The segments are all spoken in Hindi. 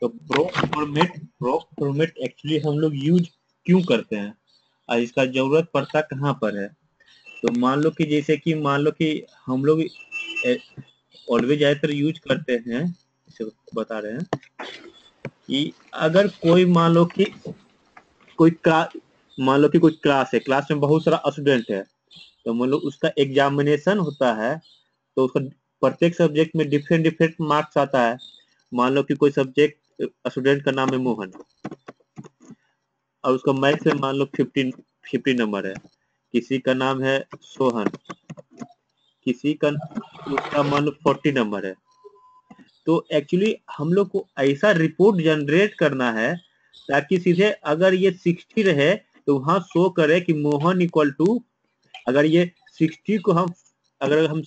तो प्रोक फॉर्मेट एक्चुअली हम लोग यूज क्यों करते हैं और इसका जरूरत पड़ता कहाँ पर है। तो मान लो कि जैसे कि हम लोग ऑलवेज ज्यादातर यूज करते हैं, इसे बता रहे हैं कि अगर कोई मान लो कि कोई क्लास है, क्लास में बहुत सारा स्टूडेंट है, तो मान लो उसका एग्जामिनेशन होता है, तो उसका प्रत्येक सब्जेक्ट में डिफरेंट डिफरेंट मार्क्स आता है। मान लो कि कोई सब्जेक्ट स्टूडेंट का नाम है मोहन और उसका मैथ्स में मान लो 50 नंबर है, किसी का नाम है सोहन, किसी का उसका मान लो 40 नंबर है। तो एक्चुअली हम लोग को ऐसा रिपोर्ट जनरेट करना है ताकि सीधे अगर ये 60 रहे तो वहां शो करे कि मोहन इक्वल टू, अगर ये 60 को हम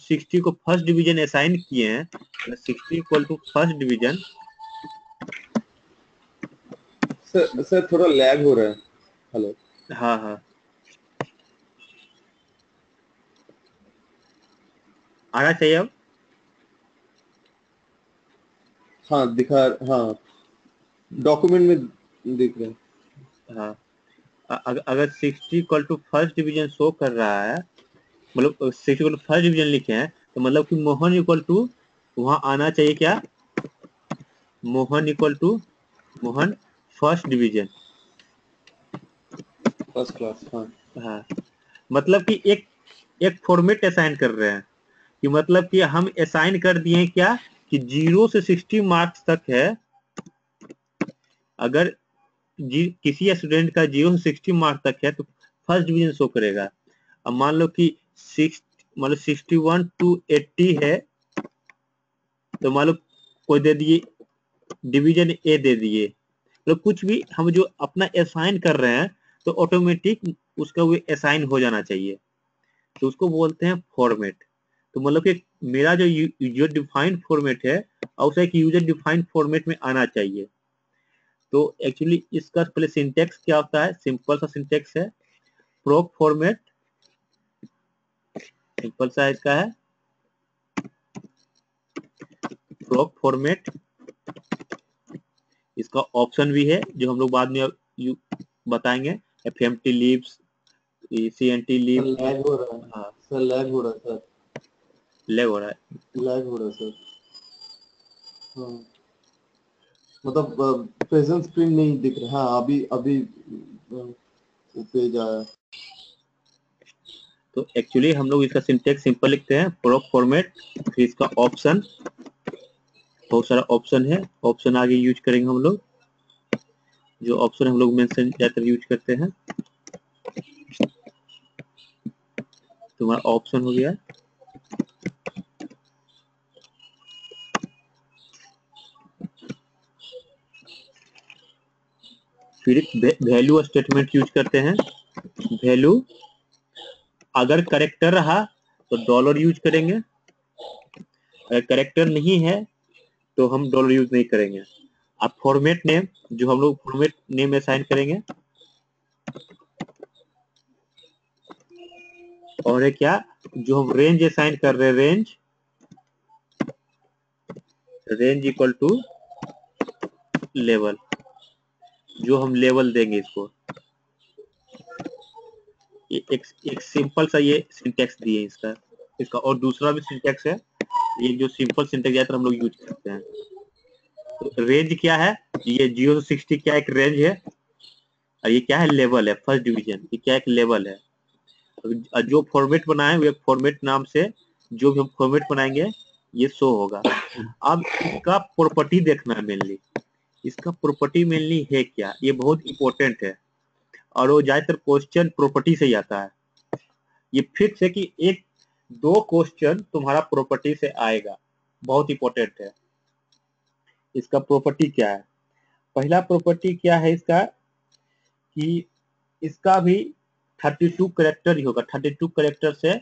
60 को फर्स्ट डिवीजन असाइन किए हैं, 60 equal to first division. Sir थोड़ा लैग हो रहा है। हेलो। हाँ हाँ, आना चाहिए अब। हाँ दिखा, हाँ डॉक्यूमेंट में दिख रहा है। हाँ, अगर 60 equal to first division show कर रहा है, मतलब 60 इक्वल टू फर्स्ट डिवीजन लिखे हैं, तो मतलब कि मोहन इक्वल टू वहां आना चाहिए क्या, Mohan equal to Mohan first division. First class, हाँ। हाँ, मतलब कि एक फॉर्मेट असाइन कर रहे हैं कि मतलब कि हम असाइन कर दिए क्या कि 0 से 60 मार्क्स तक है। अगर किसी स्टूडेंट का 0 से 60 मार्क्स तक है तो फर्स्ट डिवीजन शो करेगा। अब मान लो कि 61 टू 80 है, तो मान लो कोई दे दिए डिवीजन ए दे दिए, तो कुछ भी हम जो अपना असाइन कर रहे हैं तो ऑटोमेटिक उसका वो असाइन हो जाना चाहिए, तो उसको बोलते हैं फॉर्मेट। तो मतलब कि मेरा जो यूजर डिफाइंड फॉर्मेट है और उसे एक यूजर डिफाइंड फॉर्मेट में आना चाहिए। तो एक्चुअली इसका पहले सिंटेक्स क्या होता है, सिंपल सा सिंटेक्स है, प्रोक फॉर्मेट, सिंपल सा इसका है प्रोक फॉर्मेट। इसका ऑप्शन भी है जो हम लोग बाद में बताएंगे, FMT leaves, CNT sir leave. Lag हो रहा है। हाँ, सर लैग हो रहा है सर। लैग हो रहा है। लैग हो रहा है सर। हाँ मतलब प्रेजेंट स्क्रीन नहीं दिख रहा। हाँ अभी अभी वो पेज आया। तो एक्चुअली हम लोग इसका सिंटेक्स सिंपल लिखते हैं, प्रोक फॉर्मेट, फिर इसका ऑप्शन, बहुत सारा ऑप्शन है, ऑप्शन आगे यूज करेंगे हम लोग, जो ऑप्शन हम लोग मेंशन ज्यादातर यूज करते हैं। तुम्हारा ऑप्शन हो गया, फिर वैल्यू स्टेटमेंट यूज करते हैं। वैल्यू अगर करेक्टर रहा तो डॉलर यूज करेंगे, अगर करेक्टर नहीं है तो हम डॉलर यूज नहीं करेंगे। अब फॉर्मेट नेम, जो हम लोग फॉर्मेट नेम असाइन करेंगे, और है क्या, जो हम रेंज असाइन कर रहे हैं, रेंज इक्वल टू लेवल, जो हम लेवल देंगे इसको। ये एक सिंपल सा ये सिंटेक्स दिए इसका। इसका और दूसरा भी सिंटेक्स है, ये जो सिंपल सिंटेक्स ज्यादातर हम लोग यूज करते हैं। तो रेंज क्या है, ये 0 से 60 क्या एक रेंज है, और ये क्या है, लेवल है, फर्स्ट डिवीजन, ये क्या एक लेवल है। जो फॉर्मेट बनाए वो एक फॉर्मेट नाम से जो भी हम फॉर्मेट बनाएंगे ये शो होगा। अब इसका प्रॉपर्टी देखना है मेनली, इसका प्रॉपर्टी मेनली है क्या, ये बहुत इंपॉर्टेंट है और वो ज्यादातर क्वेश्चन प्रॉपर्टी से ही आता है। ये फिक्स है कि एक दो क्वेश्चन तुम्हारा प्रॉपर्टी से आएगा, बहुत इंपॉर्टेंट है। इसका प्रॉपर्टी क्या है, पहला प्रॉपर्टी क्या है इसका कि इसका भी 32 करेक्टर ही होगा। 32 करेक्टर से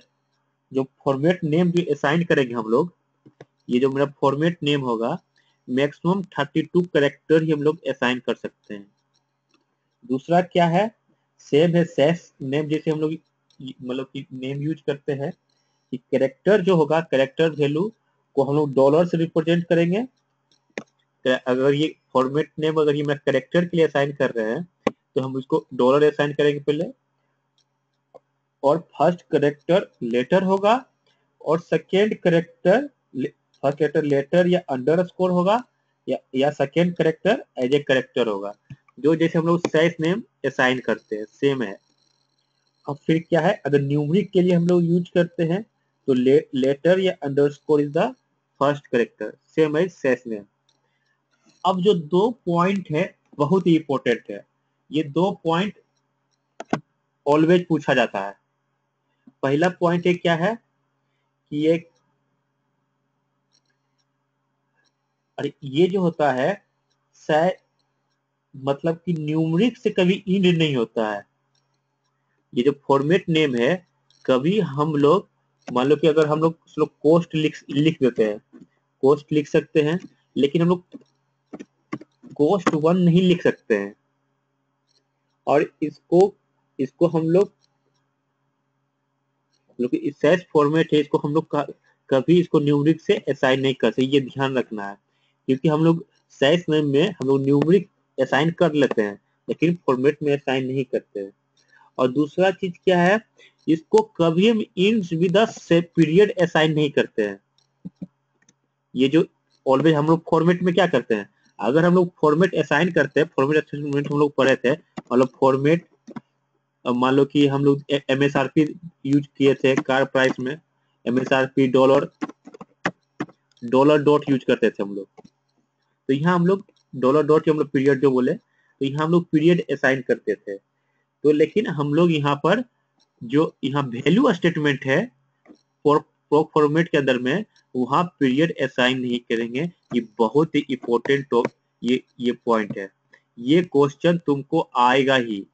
जो फॉर्मेट नेम भी असाइन करेंगे हम लोग, ये जो मेरा फॉर्मेट नेम होगा मैक्सिमम 32 करेक्टर ही हम लोग असाइन कर सकते हैं। दूसरा क्या है, सेम है सेस नेम, जैसे हम लोग मतलब कि नेम यूज करते हैं कि कैरेक्टर जो होगा, कैरेक्टर वैल्यू को हम लोग डॉलर से रिप्रेजेंट करेंगे, अगर ये फॉर्मेट नेम अगर ये मैं कैरेक्टर के लिए असाइन कर रहे हैं तो हम इसको डॉलर असाइन करेंगे पहले, और फर्स्ट कैरेक्टर लेटर होगा, और second character first character letter या अंडरस्कोर होगा, या second character as a character होगा, जो जैसे हम लोग सेट नेम असाइन करते हैं सेम है। अब फिर क्या है, अगर न्यूमरिक के लिए हम लोग यूज करते हैं तो लेटर या underscore is the first character, same as set name. अब जो 2 पॉइंट है बहुत ही इंपॉर्टेंट है, ये 2 पॉइंट ऑलवेज पूछा जाता है। पहला पॉइंट ये क्या है कि ये जो होता है मतलब कि न्यूमरिक से कभी इंड नहीं होता है। ये जो फॉर्मेट नेम है कभी हम लोग मान लो कि अगर हम लोग कोस्ट लिख देते हैं, कोस्ट लिख सकते हैं, लेकिन हम लोग कोस्ट 1 नहीं लिख सकते हैं, और इसको हम लोग सेट फॉर्मेट है, इसको हम लोग कभी इसको न्यूमरिक से असाइन नहीं कर सकते, ये ध्यान रखना है। क्योंकि हम लोग सेट नेम में हम लोग न्यूमरिक असाइन कर लेते हैं लेकिन फॉर्मेट में असाइन नहीं करते हैं। और दूसरा चीज क्या है, इसको कभी हम इंड्स विद पीरियड असाइन नहीं करते हैं। ये जो ऑलवेज हम लोग फॉर्मेट में क्या करते हैं, अगर हम लोग फॉर्मेट असाइन करते हैं, फॉर्मेट असाइनमेंट हम लोग पढ़े थे, मतलब फॉर्मेट मान लो कि हम लोग MSRP यूज किए थे कार प्राइस में, MSRP डॉलर डॉट यूज करते थे हम लोग, तो यहाँ हम लोग डॉलर डॉट हम लोग पीरियड जो बोले, तो यहाँ हम लोग पीरियड असाइन करते थे। तो लेकिन हम लोग यहाँ पर जो यहाँ वैल्यू स्टेटमेंट है फॉर्मेट के अंदर में, वहां पीरियड असाइन नहीं करेंगे। ये बहुत ही इंपॉर्टेंट ये पॉइंट है, ये क्वेश्चन तुमको आएगा ही।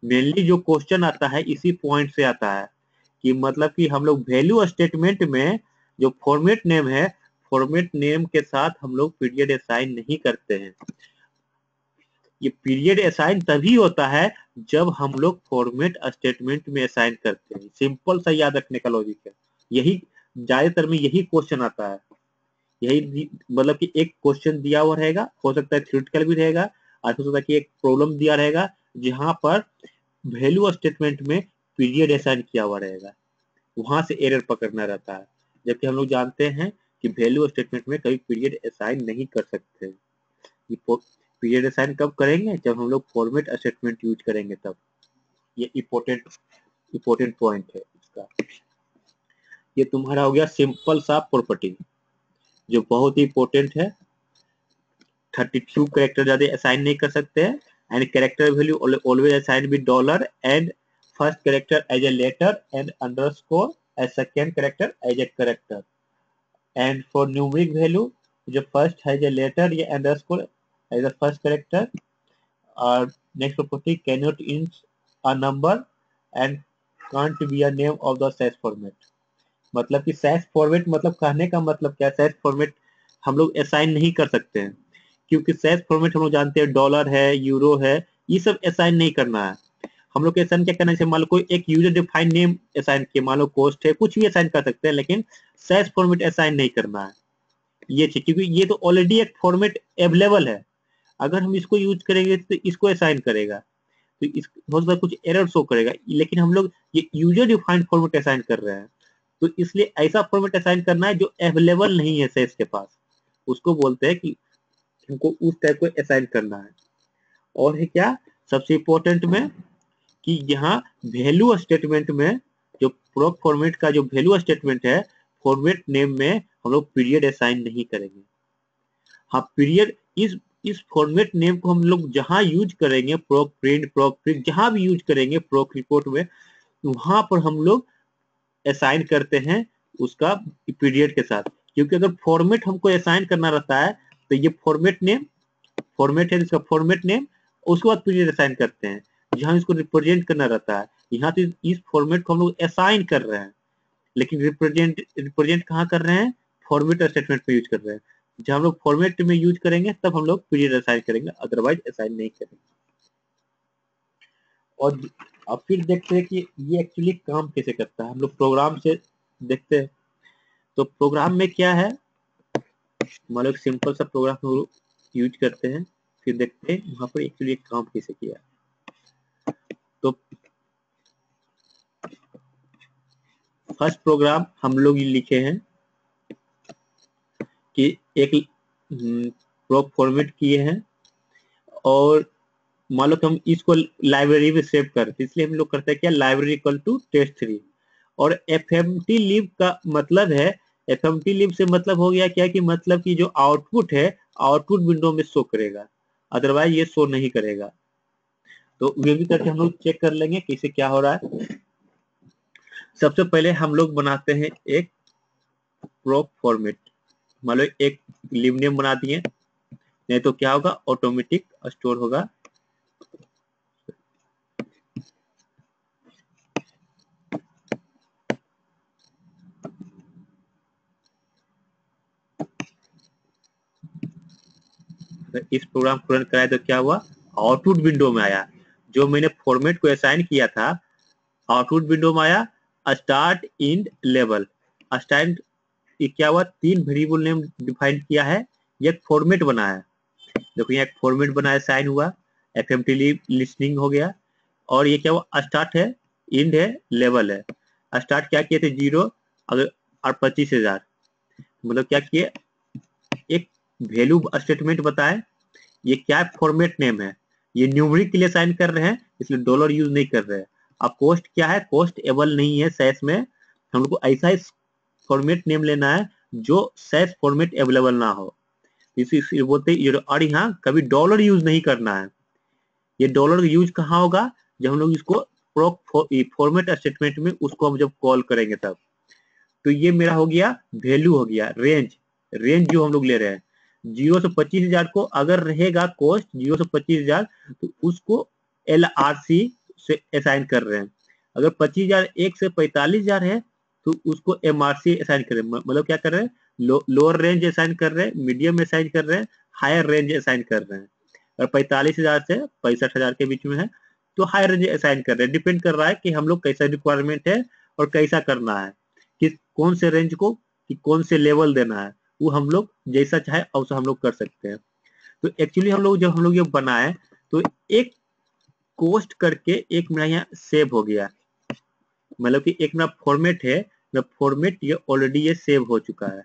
मेनली जो क्वेश्चन आता है इसी पॉइंट से आता है कि मतलब कि हम लोग वैल्यू स्टेटमेंट में जो फॉर्मेट नेम है, फॉर्मेट नेम के साथ हम लोग पीरियड असाइन नहीं करते हैं। ये पीरियड असाइन तभी होता है जब हम लोग फॉर्मेट स्टेटमेंट में असाइन करते हैं। सिंपल सा याद रखने का लॉजिक है, यही ज्यादातर में यही क्वेश्चन आता है। यही मतलब कि एक क्वेश्चन दिया हुआ रहेगा, हो सकता है थ्योरेटिकल भी रहेगा, और हो सकता है कि एक प्रॉब्लम दिया रहेगा जहां पर वैल्यू स्टेटमेंट में पीरियड असाइन किया हुआ रहेगा, वहां से एरर पकड़ना रहता है। जबकि हम लोग जानते हैं कि वैल्यू स्टेटमेंट में कभी पीरियड असाइन नहीं कर सकते। पीरियड असाइन कब करेंगे, जब हम लोग फॉर्मेट स्टेटमेंट यूज करेंगे तब। ये इंपॉर्टेंट पॉइंट है इसका। ये तुम्हारा हो गया सिंपल सा प्रॉपर्टी जो बहुत ही इंपॉर्टेंट है। 32 कैरेक्टर ज्यादा असाइन नहीं कर सकते हैं, and character value always assign with dollar, and first character as a letter and underscore, as second character as a character, and for numeric value जो फर्स्ट है ए लेटर या underscore as a first character, और next property can not in a number and can't be a name of the set format. मतलब कि सेट फॉर्मेट मतलब कहने का मतलब क्या, सेट फॉर्मेट हम लोग असाइन नहीं कर सकते हैं, क्योंकि सेट फॉर्मेट हम लोग जानते हैं डॉलर है, यूरो है, ये सब असाइन नहीं करना है। हम लोग असाइन क्या करना है, मान लो कोई एक यूजर डिफाइंड नेम असाइन किया, मान लो कोस्ट है, कुछ भी असाइन कर सकते हैं, लेकिन सेट फॉर्मेट असाइन नहीं करना है। ये चीज, क्योंकि ये तो ऑलरेडी एक फॉर्मेट अवेलेबल है, अगर हम इसको यूज करेंगे तो इसको असाइन करेगा, तो इस हो सकता है कुछ एरर शो करेगा, लेकिन हम लोग ये यूजर डिफाइंड फॉर्मेट असाइन कर रहे हैं, तो इसलिए ऐसा फॉर्मेट असाइन करना है जो अवेलेबल नहीं है सेस के पास, उसको बोलते हैं कि हमको उस टाइप को असाइन करना है। और है क्या सबसे इंपॉर्टेंट में कि यहाँ वैल्यू स्टेटमेंट में जो प्रोक फॉर्मेट का जो वैल्यू स्टेटमेंट है, फॉर्मेट नेम में हम लोग पीरियड असाइन नहीं करेंगे। हाँ पीरियड इस फॉर्मेट नेम को हम लोग जहां यूज करेंगे, प्रोक प्रिंट, प्रोक प्रिंट जहां भी यूज करेंगे प्रोक रिपोर्ट में, वहां पर हम लोग असाइन करते हैं उसका पीरियड के साथ। क्योंकि अगर फॉर्मेट हमको असाइन करना रहता है तो ये फॉर्मेट नेम, फॉर्मेट है इसका फॉर्मेट नेम, उसके बाद पीरियड असाइन करते हैं जहां इसको रिप्रेजेंट करना रहता है। यहाँ तो इस फॉर्मेट को हम लोग असाइन कर रहे हैं, लेकिन रिप्रेजेंट कहाँ कर रहे हैं, फॉर्मेट स्टेटमेंट में यूज कर रहे हैं। जब हम लोग फॉर्मेट में यूज करेंगे तब हम लोग पीरियड असाइन करेंगे, अदरवाइज असाइन नहीं करेंगे। और अब फिर देखते हैं कि ये एक्चुअली काम कैसे करता है, हम लोग प्रोग्राम से देखते हैं। तो प्रोग्राम में क्या है, मान लो एक सिंपल सा प्रोग्राम हम लोग यूज करते हैं, फिर देखते हैं वहां पर एक्चुअली एक काम कैसे किया। तो फर्स्ट प्रोग्राम हम लोग लिखे हैं कि एक प्रोप फॉर्मेट किए हैं, और मान लो कि हम इसको लाइब्रेरी में सेव करते, इसलिए हम लोग करते हैं क्या, लाइब्रेरी इक्वल टू टेस्ट3। और एफएमटी लिब का मतलब है, एफएमटी लिब से मतलब हो गया क्या कि मतलब कि जो आउटपुट है आउटपुट विंडो में शो करेगा, अदरवाइज ये शो नहीं करेगा। तो ये भी करके हम लोग चेक कर लेंगे कि इसे क्या हो रहा है। सबसे पहले हम लोग बनाते हैं एक प्रोप फॉर्मेट, मान लो एक लिब नेम बना दिए, नहीं तो क्या होगा, ऑटोमेटिक स्टोर होगा। इस प्रोग्राम को रन कराया तो क्या हुआ, आउटपुट विंडो में आया, जो मैंने फॉर्मेट को असाइन किया था आउटपुट विंडो में आया, स्टार्ट इंड लेवल। स्टार्ट ये क्या हुआ, 3 वेरिएबल नेम डिफाइन किया है, ये एक फॉर्मेट बना है, देखो यहाँ एक फॉर्मेट बना है, साइन हुआ, एफएमटी लिस्निंग हो गया, और ये क्या हुआ, स्टार्ट है, इंड है, लेवल है। स्टार्ट क्या किए थे 0 अगर और 25,000, मतलब क्या किए, एक वैल्यू स्टेटमेंट बताए, ये क्या फॉर्मेट नेम है, ये न्यूमरिक के लिए साइन कर रहे हैं इसलिए डॉलर यूज नहीं कर रहे हैं। अब कोस्ट क्या है, कोस्ट एबल नहीं है सैस में, हम लोग को ऐसा फॉर्मेट नेम लेना है जो सैस फॉर्मेट अवेलेबल ना हो, इसी बोलते हैं। और यहाँ कभी डॉलर यूज नहीं करना है, ये डॉलर यूज कहाँ होगा, जब हम लोग इसको फॉर्मेट स्टेटमेंट में उसको हम जब कॉल करेंगे तब। तो ये मेरा हो गया वैल्यू, हो गया रेंज, रेंज जो हम लोग ले रहे हैं 0 से 25,000 को अगर रहेगा कोस्ट 0 से 25,000 तो उसको LRC से असाइन कर रहे हैं, अगर 25,000 1 से 45,000 है तो उसको MRC असाइन कर रहे हैं, मतलब क्या कर रहे हैं, लोअर रेंज असाइन कर रहे हैं, मीडियम असाइन कर रहे हैं, हायर रेंज असाइन कर रहे हैं। और 45,000 से 65,000 के बीच में है तो हायर रेंज असाइन कर रहे हैं, डिपेंड कर रहा है कि हम लोग कैसा रिक्वायरमेंट है और कैसा करना है, कि कौन से रेंज को कि कौन से लेवल देना है, वो हम लोग जैसा चाहे वैसा हम लोग कर सकते हैं। तो एक्चुअली हम लोग जब हम लोग ये बनाए तो एक कोस्ट करके एक मेरा यहाँ सेव हो गया, मतलब कि एक मेरा फॉर्मेट है, मेरा फॉर्मेट ये ऑलरेडी ये सेव हो चुका है।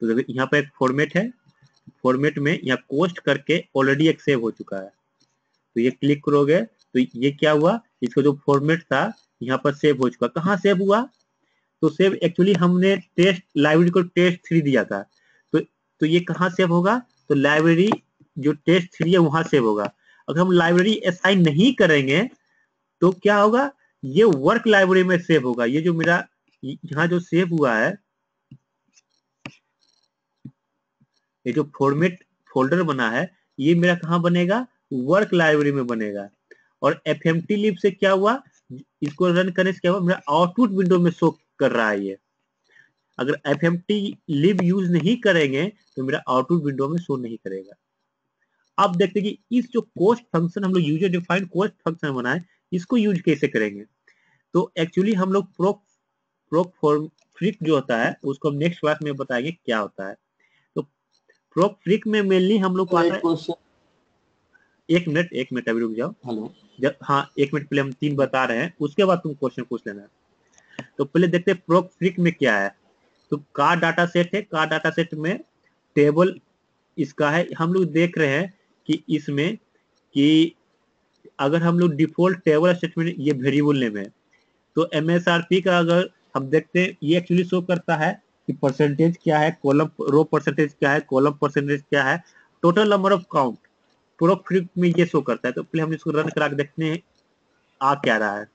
तो देखो यहाँ पे एक फॉर्मेट है, फॉर्मेट में यहाँ कोस्ट करके ऑलरेडी एक सेव हो चुका है, तो ये क्लिक करोगे तो ये क्या हुआ, इसका जो फॉर्मेट था यहाँ पर सेव हो चुका। कहाँ सेव हुआ, तो सेव एक्चुअली हमने टेस्ट लाइब्रेरी को टेस्ट3 दिया था, तो ये कहाँ सेव होगा, तो लाइब्रेरी जो टेस्ट3 है वहां सेव होगा। अगर हम लाइब्रेरी असाइन नहीं करेंगे तो क्या होगा, ये वर्क लाइब्रेरी में सेव होगा। ये जो मेरा यहाँ जो सेव हुआ है, ये जो फॉर्मेट फोल्डर बना है ये मेरा कहाँ बनेगा, वर्क लाइब्रेरी में बनेगा। और एफएमटी लिब से क्या हुआ, इसको रन करने से क्या हुआ, मेरा आउटपुट विंडो में शो कर रहा है ये। अगर एफएमटी लिब यूज नहीं करेंगे तो मेरा आउटपुट विंडो में शो नहीं करेगा। अब देखते हैं कि इस जो कोस्ट फंक्शन हम लोग यूजर डिफाइंड कोस्ट फंक्शन बनाए, इसको यूज कैसे करेंगे। तो एक्चुअली हम लोग प्रोक फॉर्म फ्रिक जो होता है उसको हम नेक्स्ट क्लास में बताएंगे क्या होता है। तो प्रोक फ्रिक में मेनली हम लोग को एक मिनट अभी रुक जाओ। हेलो, जब हाँ 1 मिनट पहले हम 3 बता रहे हैं, उसके बाद तुम क्वेश्चन पूछ लेना। तो पहले देखते हैं प्रोक फ्रिक में क्या है। तो कार डाटा सेट है, कार डाटा सेट में टेबल इसका है, हम लोग देख रहे हैं कि इसमें कि अगर हम लोग डिफॉल्ट टेबल स्टेटमेंट ये वेरिएबल नेम है, तो MSRP का अगर हम देखते हैं ये एक्चुअली शो करता है कि परसेंटेज क्या है, कॉलम रो परसेंटेज क्या है, कॉलम परसेंटेज क्या है, total number of count proc freq में ये शो करता है। तो पहले हम इसको रन करा के देखते हैं आ क्या रहा है।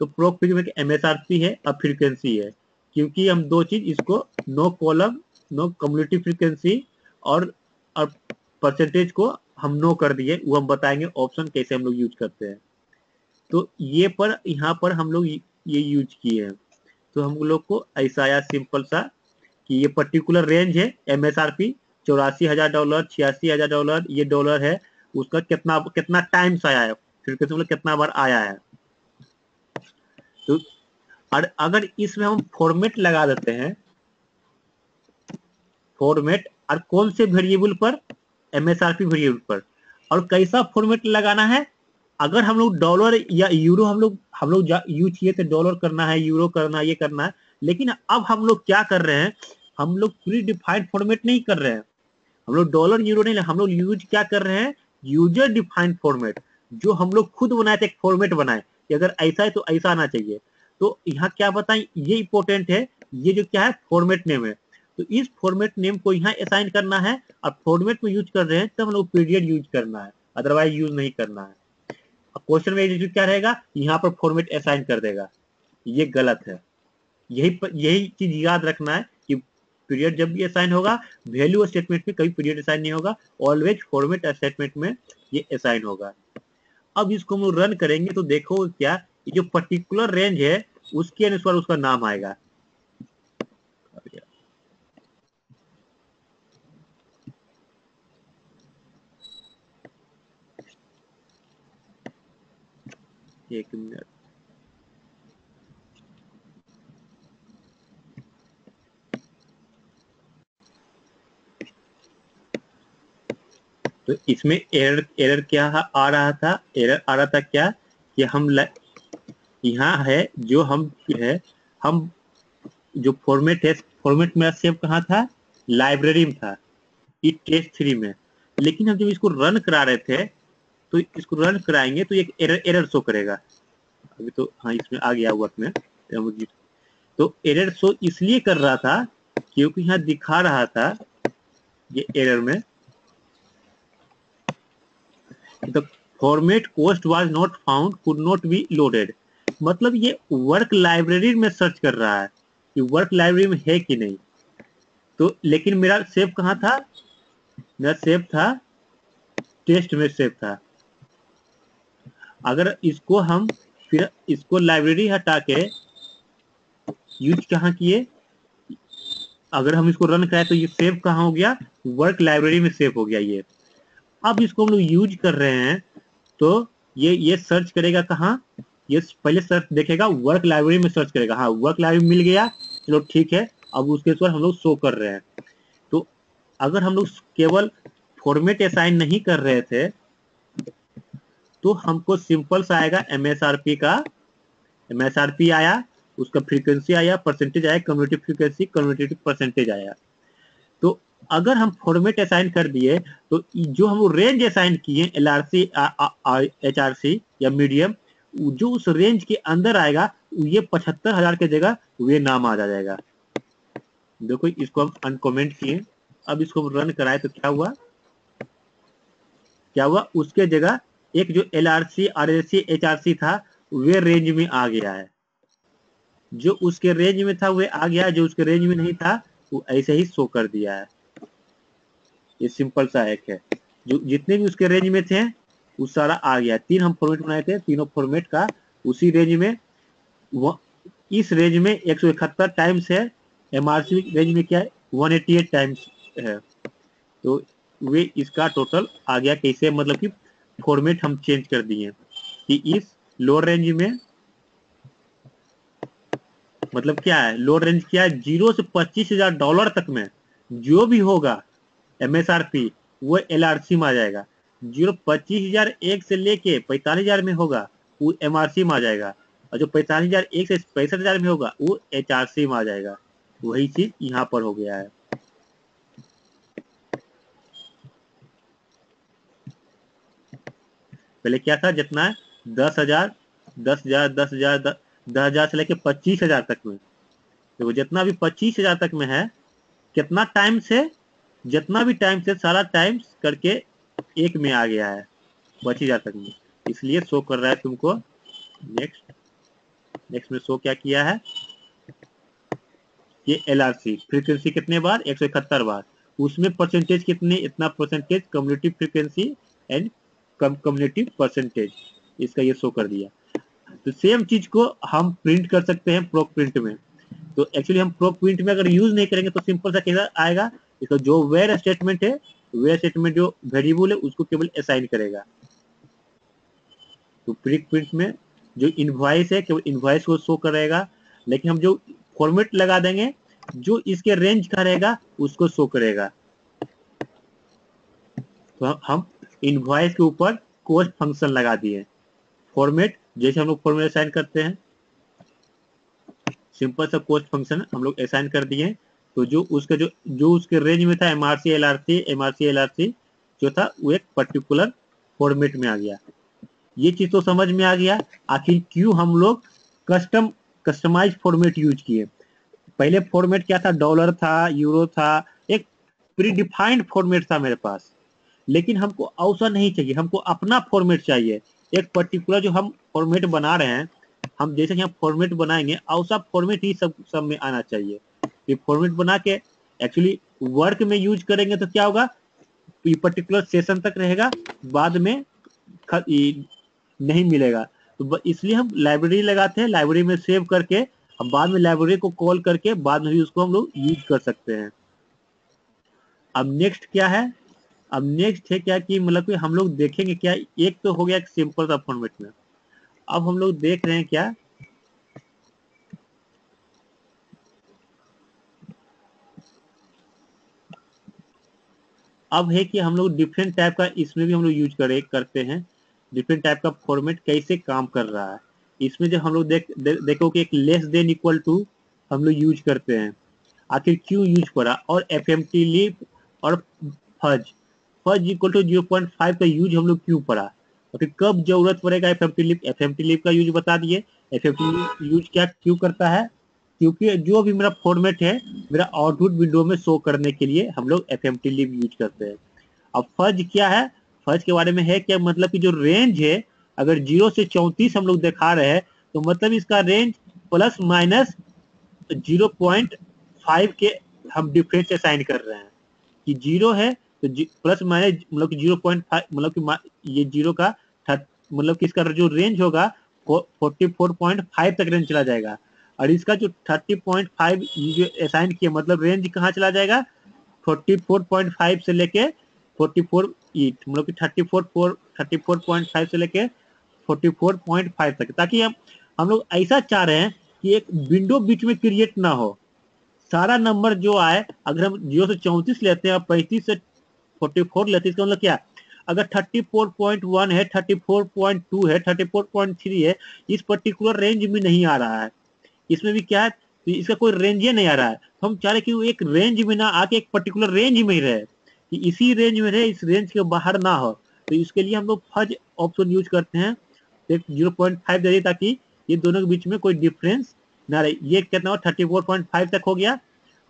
तो प्रोक फ्रिक में MSRP है और फ्रीक्वेंसी है, क्योंकि हम दो चीज इसको no column no community frequency और परसेंटेज को हम नो कर दिए, वो हम बताएंगे ऑप्शन कैसे हम लोग यूज करते हैं। तो ये पर यहाँ पर हम लोग ये यूज किए हैं, तो हम लोग को ऐसा आया सिंपल सा कि ये पर्टिकुलर रेंज है MSRP $84,000 $86,000 ये डॉलर है, उसका कितना कितना टाइम्स आया है, फ्रीक्वेंसी मतलब कितना बार आया है। तो और अगर इसमें हम फॉर्मेट लगा देते हैं, फॉर्मेट, और कौन से वेरिएबल पर, एमएसआरपी वेरिएबल पर, और कैसा फॉर्मेट लगाना है, अगर हम लोग डॉलर या यूरो हम लोग यूज किए थे, डॉलर करना है, यूरो करना है, ये करना है, लेकिन अब हम लोग क्या कर रहे हैं, हम लोग प्री डिफाइंड फॉर्मेट नहीं कर रहे हैं, हम लोग डॉलर यूरो नहीं, हम लोग यूज क्या कर रहे हैं, यूजर डिफाइंड फॉर्मेट, जो हम लोग खुद बनाए थे, एक फॉर्मेट बनाए कि अगर ऐसा है तो ऐसा आना चाहिए। तो यहाँ क्या बताएं, ये इंपॉर्टेंट है, ये जो क्या है फॉर्मेट नेम है, तो इस फॉर्मेट नेम को यहाँ असाइन करना है, और फॉर्मेट में यूज कर रहे हैं तब हम लोग पीरियड यूज करना है, अदरवाइज यूज नहीं करना है। क्वेश्चन में क्या रहेगा, यहाँ पर फॉर्मेट असाइन कर देगा, ये गलत है। यही चीज याद रखना है कि पीरियड जब भी असाइन होगा, वैल्यू स्टेटमेंट में कभी पीरियड असाइन नहीं होगा, ऑलवेज फॉर्मेट स्टेटमेंट में ये असाइन होगा। अब इसको हम रन करेंगे तो देखो क्या, ये जो पर्टिकुलर रेंज है उसके अनुसार उसका नाम आएगा। एक मिनट, तो इसमें एरर क्या आ रहा था, एरर आ रहा था क्या कि हम यहाँ है जो हम है, हम जो फॉर्मेट है, फॉर्मेट मेरा सेव कहाँ था, लाइब्रेरी में था, ये टेस्ट3 में, लेकिन हम जब इसको रन करा रहे थे, तो इसको रन कराएंगे तो एक एरर शो करेगा। अभी तो हाँ इसमें आ गया वर्क में, तो एरर शो इसलिए कर रहा था क्योंकि यहाँ दिखा रहा था ये एरर में, the format cost was not found, could not be loaded, मतलब ये वर्क लाइब्रेरी में सर्च कर रहा है कि वर्क लाइब्रेरी में है कि नहीं। तो लेकिन मेरा सेव कहाँ था, मेरा सेव था टेस्ट में सेव था। अगर इसको हम फिर इसको लाइब्रेरी हटा के यूज कहाँ किए, अगर हम इसको रन कराए तो ये सेव कहाँ हो गया, वर्क लाइब्रेरी में सेव हो गया ये। अब इसको हम लोग यूज कर रहे हैं तो ये सर्च करेगा कहाँ, ये पहले सर्च देखेगा वर्क लाइब्रेरी में सर्च करेगा, हाँ वर्क लाइब्रेरी मिल गया, चलो ठीक है, अब उसके ऊपर हम लोग शो कर रहे हैं। तो अगर हम लोग केवल फॉर्मेट असाइन नहीं कर रहे थे तो हमको सिंपल सा आएगा एमएसआरपी का, एमएसआरपी आया, उसका फ्रीक्वेंसी आया, परसेंटेज आया, कम्युनिटी फ्रीक्वेंसी, कम्युनिटी परसेंटेज आया। तो अगर हम फॉर्मेट असाइन कर दिए तो जो हम रेंज असाइन किए एलआरसी एचआरसी या मीडियम, जो उस रेंज के अंदर आएगा ये 75,000 के जगह वे नाम आ जाएगा। देखो इसको हम अनकमेंट किए, अब इसको रन कराए तो क्या हुआ, उसके जगह एक जो एलआरसी आरएलसी एचआरसी था वे रेंज में आ गया है, जो उसके रेंज में था वे आ गया, जो उसके रेंज में नहीं था वो ऐसे ही शो कर दिया है। ये सिंपल सा हैक है, जो जितने भी उसके रेंज में थे वो सारा आ गया। 3 हम फॉर्मेट बनाए थे, तीनों फॉर्मेट का उसी रेंज में, वो इस रेंज में 171 टाइम्स है, एमआरसी रेंज में क्या है 188 टाइम्स है, तो वे इसका टोटल आ गया। कैसे, मतलब कि फॉर्मेट हम चेंज कर दिए कि इस लोअर रेंज में, मतलब क्या है लोअर रेंज क्या है, 0 से $25,000 तक में जो भी होगा एमएसआरपी वो एलआरसी में आ जाएगा। 25,001 से लेके 45,000 में होगा वो एमआरसी में आ जाएगा, और जो 45,001 से 65,000 में होगा वो एचआरसी में आ जाएगा। वही चीज यहाँ पर हो गया है। पहले क्या था, जितना 10,000 10,000 10,000 10,000 से लेके 25,000 तक में, तो जितना भी 25,000 तक में है, कितना टाइम से, जितना भी टाइम से सारा टाइम्स करके एक में आ गया है 25,000 तक में, इसलिए शो कर रहा है तुमको। नेक्स्ट में शो क्या किया है, ये एलआरसी फ्रीक्वेंसी कितने बार, 171 बार, उसमें परसेंटेज कितने, इतना percentage community frequency and community percentage, इसका ये शो कर दिया। तो सेम चीज को हम प्रिंट कर सकते हैं प्रोक प्रिंट में। तो एक्चुअली हम प्रोक प्रिंट में अगर यूज नहीं करेंगे तो सिंपल सा कैसा आएगा, इसका जो वेयर स्टेटमेंट है, वेयर स्टेटमेंट जो वेरिएबल है उसको केवल असाइन करेगा। तो प्रिंट में जो इनवॉइस है केवल इनवॉइस को शो करेगा, लेकिन हम जो फॉर्मेट लगा देंगे जो इसके रेंज का रहेगा उसको शो करेगा। तो हम इनवॉइस के ऊपर कोस्ट फंक्शन लगा दिए। फॉर्मेट जैसे हम लोग फॉर्मेट असाइन करते हैं, सिंपल सा कोस्ट फंक्शन हम लोग असाइन कर दिए। तो जो उसका जो उसके रेंज में था एमआरसी जो था वो एक पर्टिकुलर फॉर्मेट में आ गया। ये चीज तो समझ में आ गया आखिर क्यों हम लोग कस्टमाइज फॉर्मेट यूज किए। पहले फॉर्मेट क्या था, डॉलर था, यूरो था, एक प्री डिफाइंड फॉर्मेट था मेरे पास, लेकिन हमको ऐसा नहीं चाहिए, हमको अपना फॉर्मेट चाहिए। एक पर्टिकुलर जो हम फॉर्मेट बना रहे हैं, हम जैसे कि हम फॉर्मेट बनाएंगे ऐसा फॉर्मेट ही सब में आना चाहिए। ये फॉर्मेट बना के एक्चुअली वर्क में यूज करेंगे तो क्या होगा, ये पर्टिकुलर सेशन तक रहेगा, बाद में नहीं मिलेगा। तो इसलिए हम लाइब्रेरी लगाते हैं, लाइब्रेरी में सेव करके अब बाद में लाइब्रेरी को कॉल करके बाद में भी उसको हम लोग यूज कर सकते हैं। अब नेक्स्ट क्या है, अब नेक्स्ट है क्या कि मतलब कि हम लोग देखेंगे क्या, एक तो हो गया एक सिंपल सा फॉर्मेट में। अब हम लोग देख रहे हैं क्या, अब है कि हम लोग डिफरेंट टाइप का इसमें भी हम लोग यूज करते हैं, डिफरेंट टाइप का फॉर्मेट कैसे काम कर रहा है। इसमें जब हम लोग देखो कि एक लेस देन इक्वल टू हम लोग यूज करते हैं, आखिर क्यों यूज करा, और एफएमटी लीप और फज इक्वल टू 0.5 का यूज हम लोग क्यों पढ़ा, और फिर कब जरूरत पड़ेगा एफएमटी लीप का यूज बता दिए। एफएमटी यूज क्या क्यों करता है, क्योंकि जो भी मेरा फॉर्मेट है मेरा आउटपुट विंडो में शो करने के लिए हम लोग एफएमटी लीप यूज करते हैं। अब फज क्या है, फज के बारे में है क्या, मतलब कि जो रेंज है अगर 0 से 34 हम लोग दिखा रहे हैं तो मतलब इसका रेंज प्लस माइनस 0.5 के हम डिफरेंस असाइन कर रहे हैं कि 0 है तो प्लस माइनस मतलब कि 0.5 मतलब कि ये 0 का मतलब कि इसका जो रेंज होगा 44.5 तक रेंज चला जाएगा, और इसका जो 30.5 जो असाइन किया मतलब रेंज कहाँ चला जाएगा 44.5 से लेके 44 मतलब कि 34.5 से लेके 44.5 तक, ताकि हम लोग ऐसा चाह रहे हैं कि एक विंडो बीच में क्रिएट ना हो। सारा नंबर जो आए, अगर हम 0 से 34 लेते हैं और 35 से 44 लेते हैं, इसका मतलब क्या, अगर 34.1 है, 34.2 है, 34.3 है, इस पर्टिकुलर रेंज में नहीं आ रहा है, इसमें भी क्या है तो इसका कोई रेंज ही नहीं आ रहा है। तो हम चाह रहे कि वो एक रेंज में ना आके एक पर्टिकुलर रेंज में ही रहे, कि इसी रेंज में रहे, इस रेंज के बाहर ना हो। तो इसके लिए हम लोग फज ऑप्शन यूज करते हैं, 0.5 दे दिए ताकि ये दोनों के बीच में कोई डिफरेंस ना रहे। ये कितना हो 34.5 तक हो गया,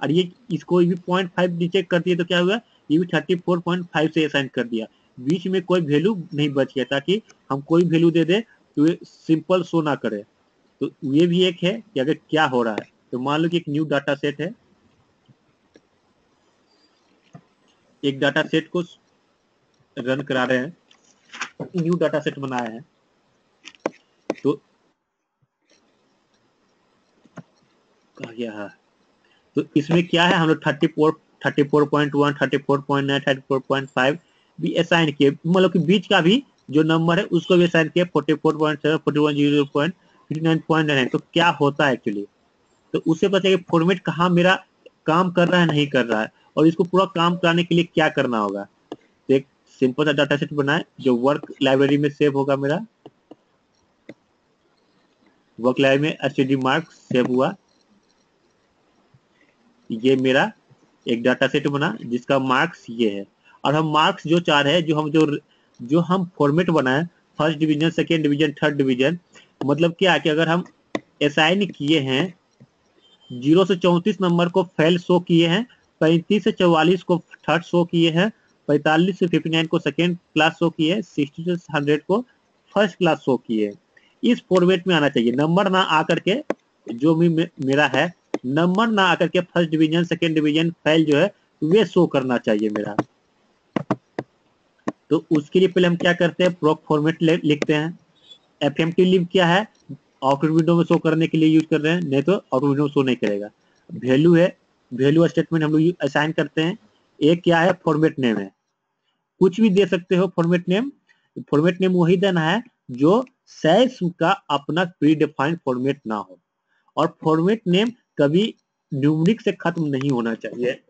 और ये इसको भी 0.5 नीचे कर दिए तो क्या हुआ, ये भी 34.5 से असाइन कर दिया, बीच में कोई वैल्यू नहीं बच गया, ताकि हम कोई वैल्यू दे दे तो ये सिंपल शो ना करे। तो ये भी एक है कि अगर क्या हो रहा है, तो मान लो कि एक न्यू डाटा सेट है, एक डाटा सेट को रन करा रहे हैं, न्यू डाटा सेट बनाया है, तो कहा गया है, तो इसमें क्या है हम लोग 34.1 34.9 34.5 भी असाइन किए, मतलब कि बीच का भी जो नंबर है उसको भी असाइन किया 44.7 41 0.59.9। तो क्या होता है एक्चुअली, तो उससे पता है कि फॉर्मेट कहाँ मेरा काम कर रहा है नहीं कर रहा है, और इसको पूरा काम कराने के लिए क्या करना होगा। तो एक सिंपल सा डाटा सेट बनाए जो वर्क लाइब्रेरी में सेव होगा, मेरा वर्क लाइब्रेरी में एसटीडी मार्क्स सेव हुआ, ये मेरा एक डाटा सेट बना जिसका मार्क्स ये है। और हम मार्क्स जो चाह रहे हैं, जो हम फॉर्मेट बनाए, first division, second division, third division, मतलब क्या है कि अगर हम असाइन किए हैं 0 से 34 नंबर को फेल शो किए हैं, 35 से 44 को थर्ड शो किए हैं, 45 से 59 को सेकेंड क्लास शो किए हैं, 60 से 100 को फर्स्ट क्लास शो किए। इस फॉर्मेट में आना चाहिए, नंबर ना आकर के जो भी मेरा है, नंबर ना आकर के first division second division fail जो है वे शो करना चाहिए मेरा। तो उसके लिए पहले हम क्या करते हैं, प्रॉप फॉर्मेट लिखते हैं। एफएमटी लिव क्या है, आउटपुट विंडो में शो करने के लिए यूज कर रहे हैं, नहीं तो आउटपुट विंडो में शो नहीं करेगा। वैल्यू है, वैल्यू स्टेटमेंट हम लोग असाइन करते हैं। एक क्या है, फॉर्मेट नेम है, कुछ भी दे सकते हो फॉर्मेट नेम। फॉर्मेट नेम वही देना है जो सैस का अपना प्री डिफाइंड फॉर्मेट ना हो, और फॉर्मेट नेम कभी न्यूमरिक से खत्म नहीं होना चाहिए,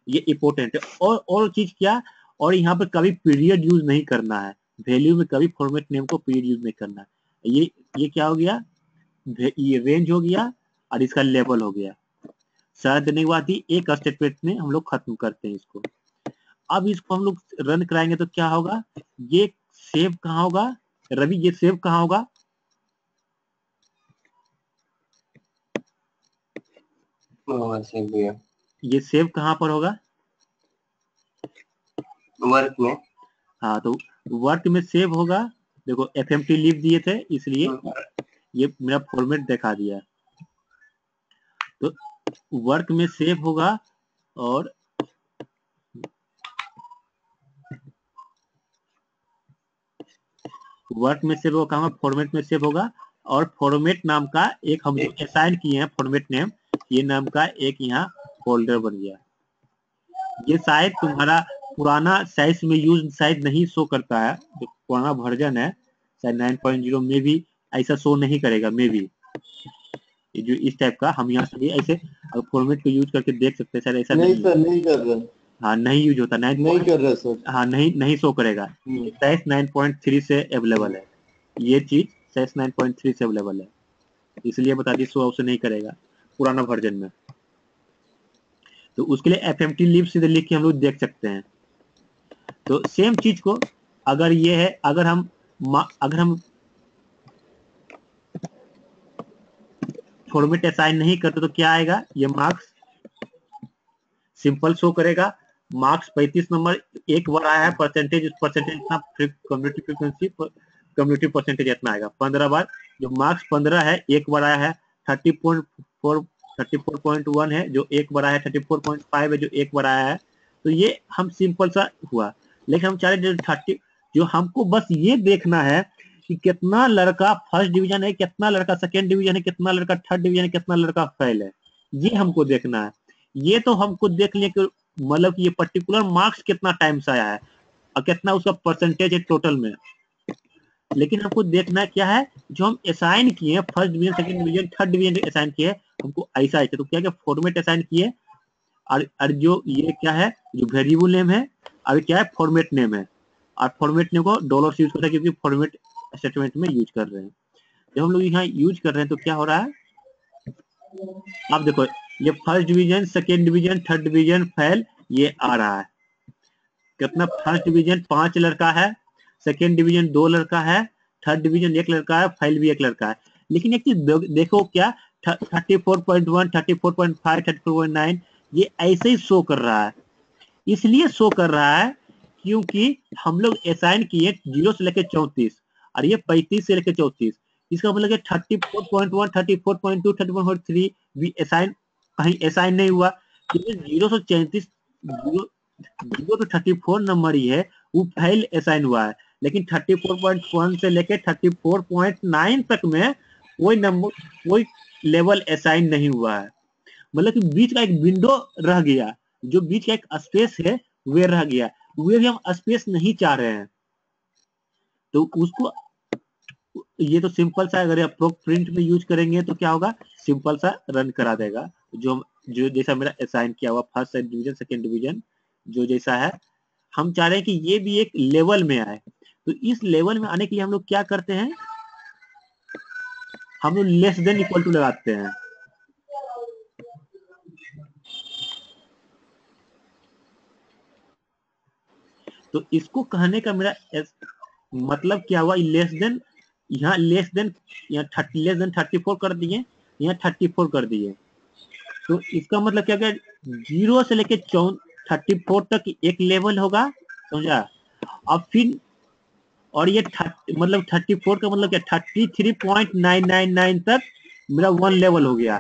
ये इंपॉर्टेंट है। और चीज क्या, और यहाँ पर कभी पीरियड यूज नहीं करना है, वैल्यू में कभी फॉर्मेट नेम को पीरियड यूज नहीं करना है। ये क्या हो गया, ये रेंज हो गया और इसका लेवल हो गया। शर्त देने के बाद ही एक स्टेटमेंट में हम लोग खत्म करते हैं इसको। अब इसको हम लोग रन कराएंगे तो क्या होगा, ये सेव कहाँ होगा रवि, ये सेव कहाँ होगा, ये सेव कहाँ पर होगा, वर्क में। हाँ तो वर्क में सेव होगा। देखो एफएमटी लिख दिए थे इसलिए ये मेरा फॉर्मेट दिखा दिया, तो वर्क में सेव होगा और वर्क में सेव होगा, कहाँ फॉर्मेट में सेव होगा, और फॉर्मेट नाम का एक हम जो असाइन किए हैं फॉर्मेट नेम, ये नाम का एक यहाँ फोल्डर बन गया। ये शायद तुम्हारा पुराना साइज में यूज शायद नहीं शो करता है, जो पुराना वर्जन है शायद 9.0 में भी ऐसा शो नहीं करेगा मे भी, ये जो इस टाइप का हम यहाँ से भी ऐसे फॉर्मेट को यूज करके देख सकते हैं, शायद ऐसा नहीं सर, नहीं कर रहा, हाँ नहीं यूज होता, नहीं कर रहा सर, हाँ नहीं शो करेगा। साइज 9.3 से अवेलेबल है, ये चीज साइज 9.3 से अवेलेबल है, इसलिए बता दी शो ऑप्शन नहीं करेगा पुराना वर्जन में। तो उसके लिए एफएमटी लिव सीधे लिख के हम लोग देख सकते हैं। तो सेम चीज को अगर ये है, अगर हम फॉर्मेट असाइन नहीं करते तो क्या आएगा, ये मार्क्स सिंपल शो करेगा, मार्क्स 35 नंबर एक बार आया है, परसेंटेज इतना कम्युनिटी फ्रीक्वेंसी कम्युनिटी परसेंटेज इतना आएगा 15 बार, जो मार्क्स 15 है एक बार आया है, 34.1 है जो एक बार आया है, 34.5 है जो एक बार आया है। तो ये हम सिंपल सा हुआ, लेकिन हम चाह रहे 30, जो हमको बस ये देखना है कि कितना लड़का फर्स्ट डिवीजन है, कितना लड़का सेकेंड डिवीजन है, कितना लड़का थर्ड डिवीजन है, कितना लड़का फेल है, ये हमको देखना है। ये तो हमको देख लिया कि मतलब कि ये पर्टिकुलर मार्क्स कितना टाइम से आया है और कितना उसका परसेंटेज है टोटल में, लेकिन हमको देखना क्या है, जो हम असाइन किए first division second division third division assign किए हमको ऐसा है, तो क्या क्या फॉर्मेट असाइन किए, और जो ये क्या है, जो वेरिएबल नेम है, और क्या है फॉर्मेट नेम है, और फॉर्मेट नेम को डॉलर से यूज करते हैं क्योंकि फॉर्मेट स्टेटमेंट में यूज कर रहे हैं। जब हम लोग यहाँ यूज कर रहे हैं तो क्या हो रहा है, आप देखो ये first division second division third division fail ये आ रहा है, कितना फर्स्ट डिवीजन 5 लड़का है, सेकेंड डिवीजन 2 लड़का है, थर्ड डिवीजन 1 लड़का है, फेल भी 1 लड़का है। लेकिन एक चीज देखो क्या 34.1 34.5 34.9 ये ऐसे ही शो कर रहा है, इसलिए शो कर रहा है क्योंकि हम लोग असाइन किए 0 से लेकर 34 और ये 35 से लेकर 34, इसका मतलब है 34.1 34.2 34.3 भी असाइन कहीं असाइन नहीं हुआ, क्योंकि 0 से 34 0 तो 34 नंबर ही है वो फेल असाइन हुआ है, लेकिन 34.1 से लेकर 34.9 तक में कोई नंबर कोई लेवल असाइन नहीं हुआ है, मतलब कि बीच का एक विंडो रह गया, जो बीच का एक स्पेस है वे रह गया, वे भी हम स्पेस नहीं चाह रहे हैं, तो उसको ये तो सिंपल सा अगर आप प्रिंट में यूज करेंगे तो क्या होगा, सिंपल सा रन करा देगा, जो जैसा मेरा असाइन किया हुआ फर्स्ट डिवीजन सेकंड डिवीजन जो जैसा है, हम चाह रहे हैं कि ये भी एक लेवल में आए। तो इस लेवल में आने के लिए हम लोग क्या करते हैं, हम लोग लेस देन इक्वल टू लगाते हैं। तो इसको कहने का मेरा मतलब क्या हुआ, लेस देन, यहाँ लेस देन, यहाँ लेस देन 34 कर दिए, यहाँ 34 कर दिए, तो इसका मतलब क्या क्या 0 से लेके 34 तक एक लेवल होगा, समझा, अब फिर और ये मतलब 34 का मतलब क्या 33.999 तक मेरा 1 लेवल हो गया,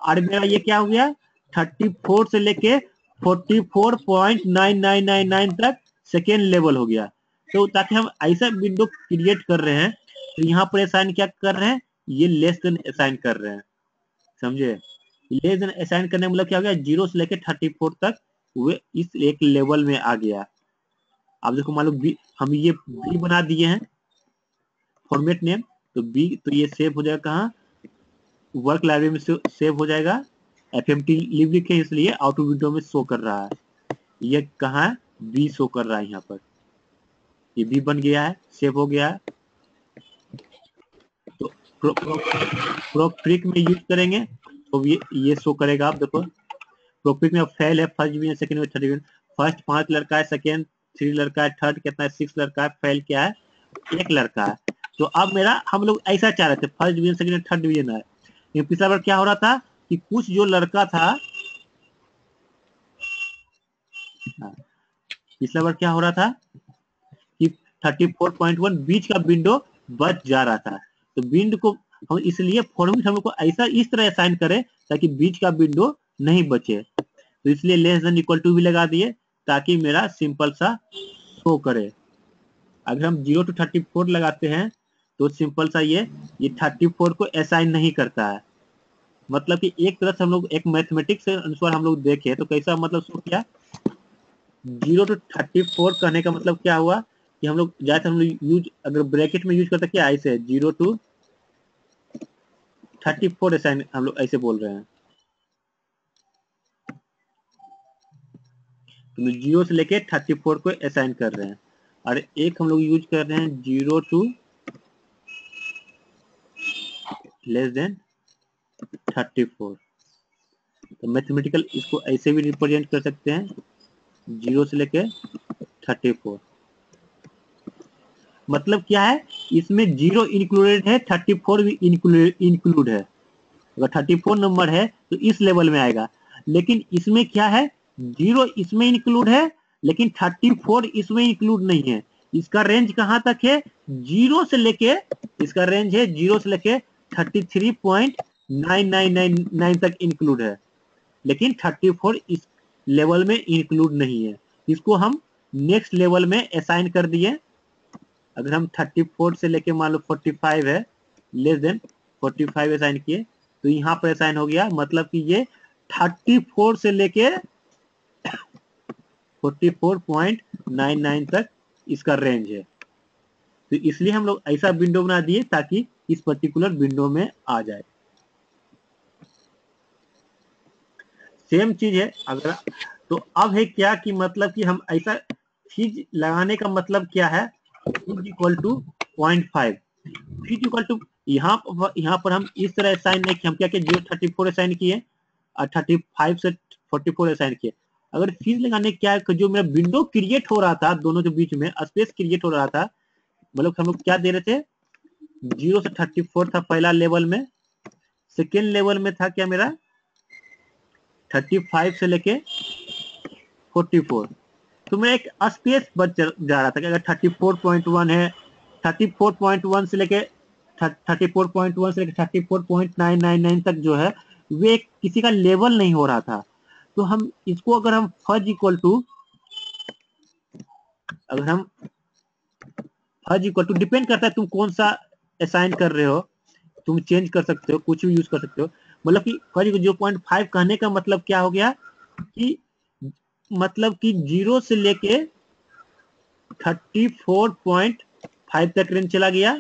और मेरा ये क्या हो गया 34 से लेके 44.9999 तक सेकेंड लेवल हो गया। तो ताकि हम ऐसा विंडो क्रिएट कर रहे हैं, तो यहाँ पर असाइन क्या कर रहे हैं, ये लेस देन असाइन कर रहे हैं, समझे, लेस देन असाइन करने मतलब क्या हो गया 0 से लेके 34 तक वे इस एक लेवल में आ गया। अब देखो मान लो हम ये बी बना दिए हैं, फॉर्मेट नेम, तो बी, तो ये सेव हो जाएगा कहाँ, वर्क लाइब्रेरी में सेव हो जाएगा। fmt लिव लिखे इसलिए आउट विंडो में शो कर रहा है। ये कहाँ, बी शो कर रहा है यहाँ पर, ये बी बन गया है, सेव हो गया है। तो प्रोक्रिक में यूज करेंगे तो ये शो करेगा। आप देखो प्रोक्रिक में फेल है, फर्स्ट डिवीजन, सेकंड में, थर्ड डिवीजन। फर्स्ट 5 लड़का है, सेकंड 3 लड़का है, थर्ड कितना है 6 लड़का है, फेल क्या है 1 लड़का है। तो अब मेरा, हम लोग ऐसा चाह रहे थे first division, second, third division है। लेकिन पिछला बार क्या हो रहा था कि कुछ जो लड़का था, पिछला बार क्या हो रहा था कि 34.1 बीच का विंडो बच जा रहा था। तो विंडो को हम इसलिए फॉर्मेट हम लोग को ऐसा इस तरह असाइन करें ताकि बीच का विंडो नहीं बचे। तो इसलिए लेस देन इक्वल टू भी लगा दिए ताकि मेरा सिंपल सा शो करे। अगर हम 0 to 34 लगाते हैं तो सिंपल सा ये 34 को असाइन नहीं करता है। मतलब कि एक तरह से हम लोग एक मैथमेटिक्स के अनुसार हम लोग देखें तो कैसा मतलब शो किया, 0 to 34 कहने का मतलब क्या हुआ कि हम लोग ज्यादातर हम लोग यूज, अगर ब्रैकेट में यूज करते क्या ऐसे 0 to 34 असाइन, हम लोग ऐसे बोल रहे हैं। तो 0 से लेके 34 को असाइन कर रहे हैं। और एक हम लोग यूज कर रहे हैं 0 to लेस देन 34। तो मैथमेटिकल इसको ऐसे भी रिप्रेजेंट कर सकते हैं 0 से लेके 34। मतलब क्या है, इसमें 0 इंक्लूडेड है, 34 भी इंक्लूड है। अगर 34 नंबर है तो इस लेवल में आएगा, लेकिन इसमें क्या है 0 इसमें इंक्लूड है लेकिन 34 इसमें इंक्लूड नहीं है। इसका रेंज कहां तक है, 0 से लेके, इसका रेंज है 0 से लेके 33.9999 तक इंक्लूड है, लेकिन 34 इस लेवल में इंक्लूड नहीं है। इसको हम नेक्स्ट लेवल में असाइन कर दिए। अगर हम 34 से लेके मान लो 45 है, लेस देन 45 असाइन किए तो यहाँ पर असाइन हो गया। मतलब कि ये 34 से लेके 44.99 तक इसका रेंज है। तो इसलिए हम लोग ऐसा विंडो बना दिए ताकि इस पर्टिकुलर विंडो में आ जाए। सेम चीज है अगर, तो अब है क्या कि मतलब कि हम ऐसा चीज लगाने का मतलब क्या है, इक्वल टू 0.5 इक्वल टू, यहाँ पर हम इस तरह असाइन नहीं किए, हम क्या किए 034 असाइन किए और 35 से 44 असाइन किए। अगर फीस लगाने क्या है, जो मेरा विंडो क्रिएट हो रहा था दोनों के बीच में स्पेस क्रिएट हो रहा था, मतलब हम लोग क्या दे रहे थे 0 से 34 था पहला लेवल में, सेकेंड लेवल में था क्या मेरा 35 से लेके 44। तो मेरा एक स्पेस बच जा रहा था कि अगर 34.1 है, 34.1 से लेके 34.1 से लेके 34.999 तक जो है वे किसी का लेवल नहीं हो रहा था। तो हम इसको अगर हम फज इक्वल टू, अगर हम फज इक्वल टू, डिपेंड करता है तुम कौन सा असाइन कर रहे हो, तुम चेंज कर सकते हो, कुछ भी यूज कर सकते हो। मतलब कि फज 0.5 कहने का मतलब क्या हो गया कि मतलब कि 0 से लेके 34.5 तक रेंज चला गया।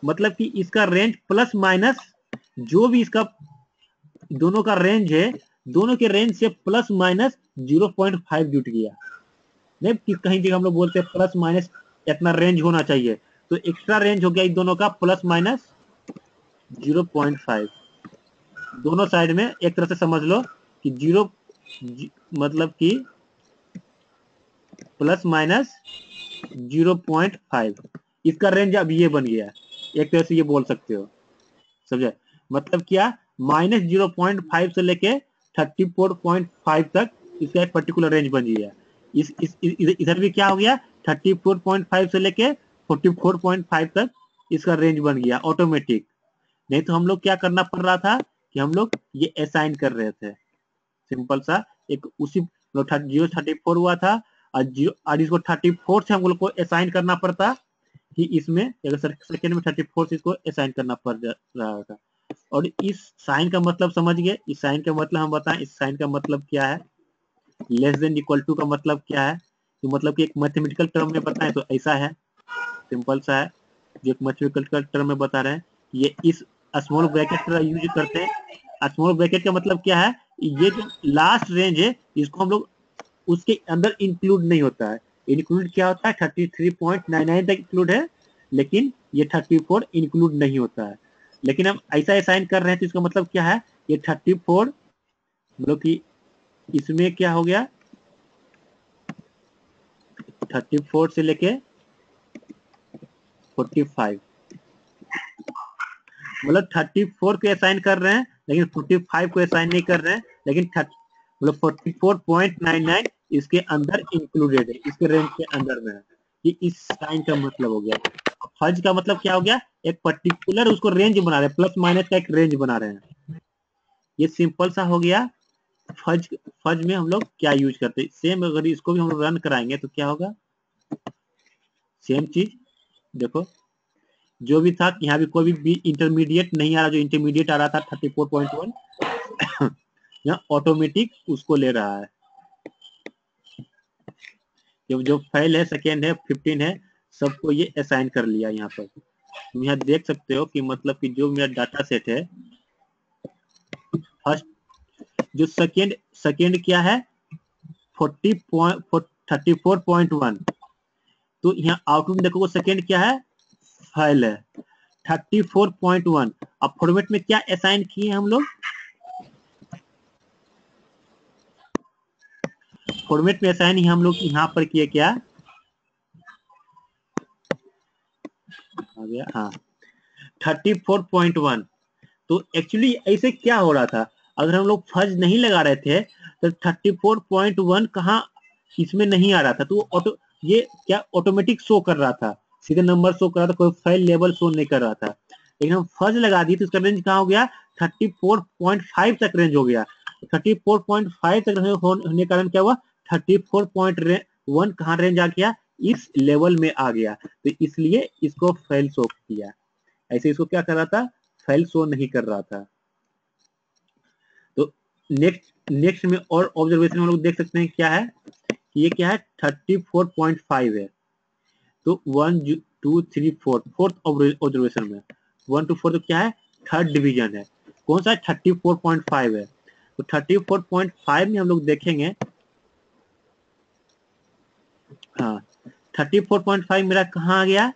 मतलब कि इसका रेंज प्लस माइनस जो भी इसका दोनों का रेंज है, दोनों के रेंज से प्लस माइनस 0.5 जुट गया। नहीं कि कहीं जगह हम लोग बोलते हैं प्लस माइनस इतना रेंज होना चाहिए, तो एक्स्ट्रा रेंज हो गया इन दोनों का प्लस माइनस 0.5। दोनों साइड में एक तरह से समझ लो कि 0 मतलब कि प्लस माइनस 0.5 इसका रेंज अब ये बन गया। एक तरह से ये बोल सकते हो, समझे। मतलब क्या, माइनस 0.5 से लेके 34.5 तक इसका एक पर्टिकुलर रेंज बन गया। इधर भी क्या हो गया 34.5 से लेके 44.5 तक इसका रेंज बन गया ऑटोमेटिक। नहीं तो हम लोग क्या करना पड़ रहा था कि हम लोग ये असाइन कर रहे थे सिंपल सा एक उसी 034 हुआ था और इसको 34 से हम लोग को असाइन करना पड़ता कि इसमें सेकेंड में 34 से इसको असाइन करना पड़ रहा था। और इस साइन का मतलब समझ गए, इस साइन का मतलब हम बताएं, इस साइन का मतलब क्या है, लेस देन इक्वल टू का मतलब क्या है, तो मतलब कि एक मैथमेटिकल टर्म में बताएं तो ऐसा है सिंपल सा है, जो एक मैथमेटिकल का टर्म में बता रहे हैं। ये इस स्मॉल ब्रैकेट का यूज करते हैं। स्मॉल ब्रैकेट का मतलब क्या है, ये जो लास्ट रेंज है इसको हम लोग उसके अंदर इंक्लूड नहीं होता है। इंक्लूड क्या होता है, 33.99 तक इंक्लूड है, लेकिन ये 34 इंक्लूड नहीं होता है। लेकिन हम ऐसा असाइन कर रहे हैं तो इसका मतलब क्या है, ये 34 मतलब कि इसमें क्या हो गया, 34 से लेके 45, मतलब 34 को असाइन कर रहे हैं लेकिन 45 को असाइन नहीं कर रहे हैं, लेकिन मतलब 44.99 इसके अंदर इंक्लूडेड है, इसके रेंज के अंदर में है। ये इस साइन का मतलब हो गया। फज का मतलब क्या हो गया, एक पर्टिकुलर उसको रेंज बना रहे हैं, प्लस माइनस का एक रेंज बना रहे हैं। ये सिंपल सा हो गया। फज फज में हम लोग क्या यूज करते हैं, सेम अगर इसको भी हम लोग रन कराएंगे तो क्या होगा, सेम चीज देखो, जो भी था यहाँ भी कोई भी इंटरमीडिएट नहीं आ रहा, जो इंटरमीडिएट आ रहा था 34.1 यहाँ ऑटोमेटिक उसको ले रहा है। जो फेल है, सेकेंड है, 15 है, सबको ये असाइन कर लिया। यहाँ पर तुम यहाँ देख सकते हो कि मतलब कि जो मेरा डाटा सेट है, फर्स्ट जो सेकेंड क्या है 34.1, तो यहाँ आउटपुट देखो सेकेंड क्या है, फेल है 34.1। अब फॉर्मेट में क्या असाइन किए हम लोग, फॉर्मेट में असाइन ही हम लोग यहाँ पर किए क्या आ गया, हाँ 34.1। तो एक्चुअली ऐसे क्या हो रहा था, अगर हम लोग फज नहीं लगा रहे थे तो 34.1 कहाँ इसमें नहीं आ रहा था, तो ऑटो ये क्या ऑटोमेटिक शो कर रहा था, सीधे नंबर शो कर रहा था, कोई फाइल लेवल शो नहीं कर रहा था। लेकिन हम फज लगा दी तो उसका रेंज कहाँ हो गया, 34.5 तक रेंज हो गया। 34.5 तक होने के कारण क्या हुआ, 34.1 कहाँ रेंज आ गया, इस लेवल में आ गया, तो इसलिए इसको फेल शो किया। ऐसे इसको क्या कर रहा था, फाइल शो नहीं कर रहा था। तो नेक्स्ट में और ऑब्जर्वेशन हम लोग देख सकते हैं क्या है, ये क्या है 34.5 है। तो 1 2 3 4 फोर्थ ऑब्जर्वेशन में 1 to 4 तो क्या है, थर्ड डिवीजन है, कौन सा है 34.5 है। तो 34.5 में हम लोग देखेंगे, हाँ 34.5 मेरा कहाँ आ गया,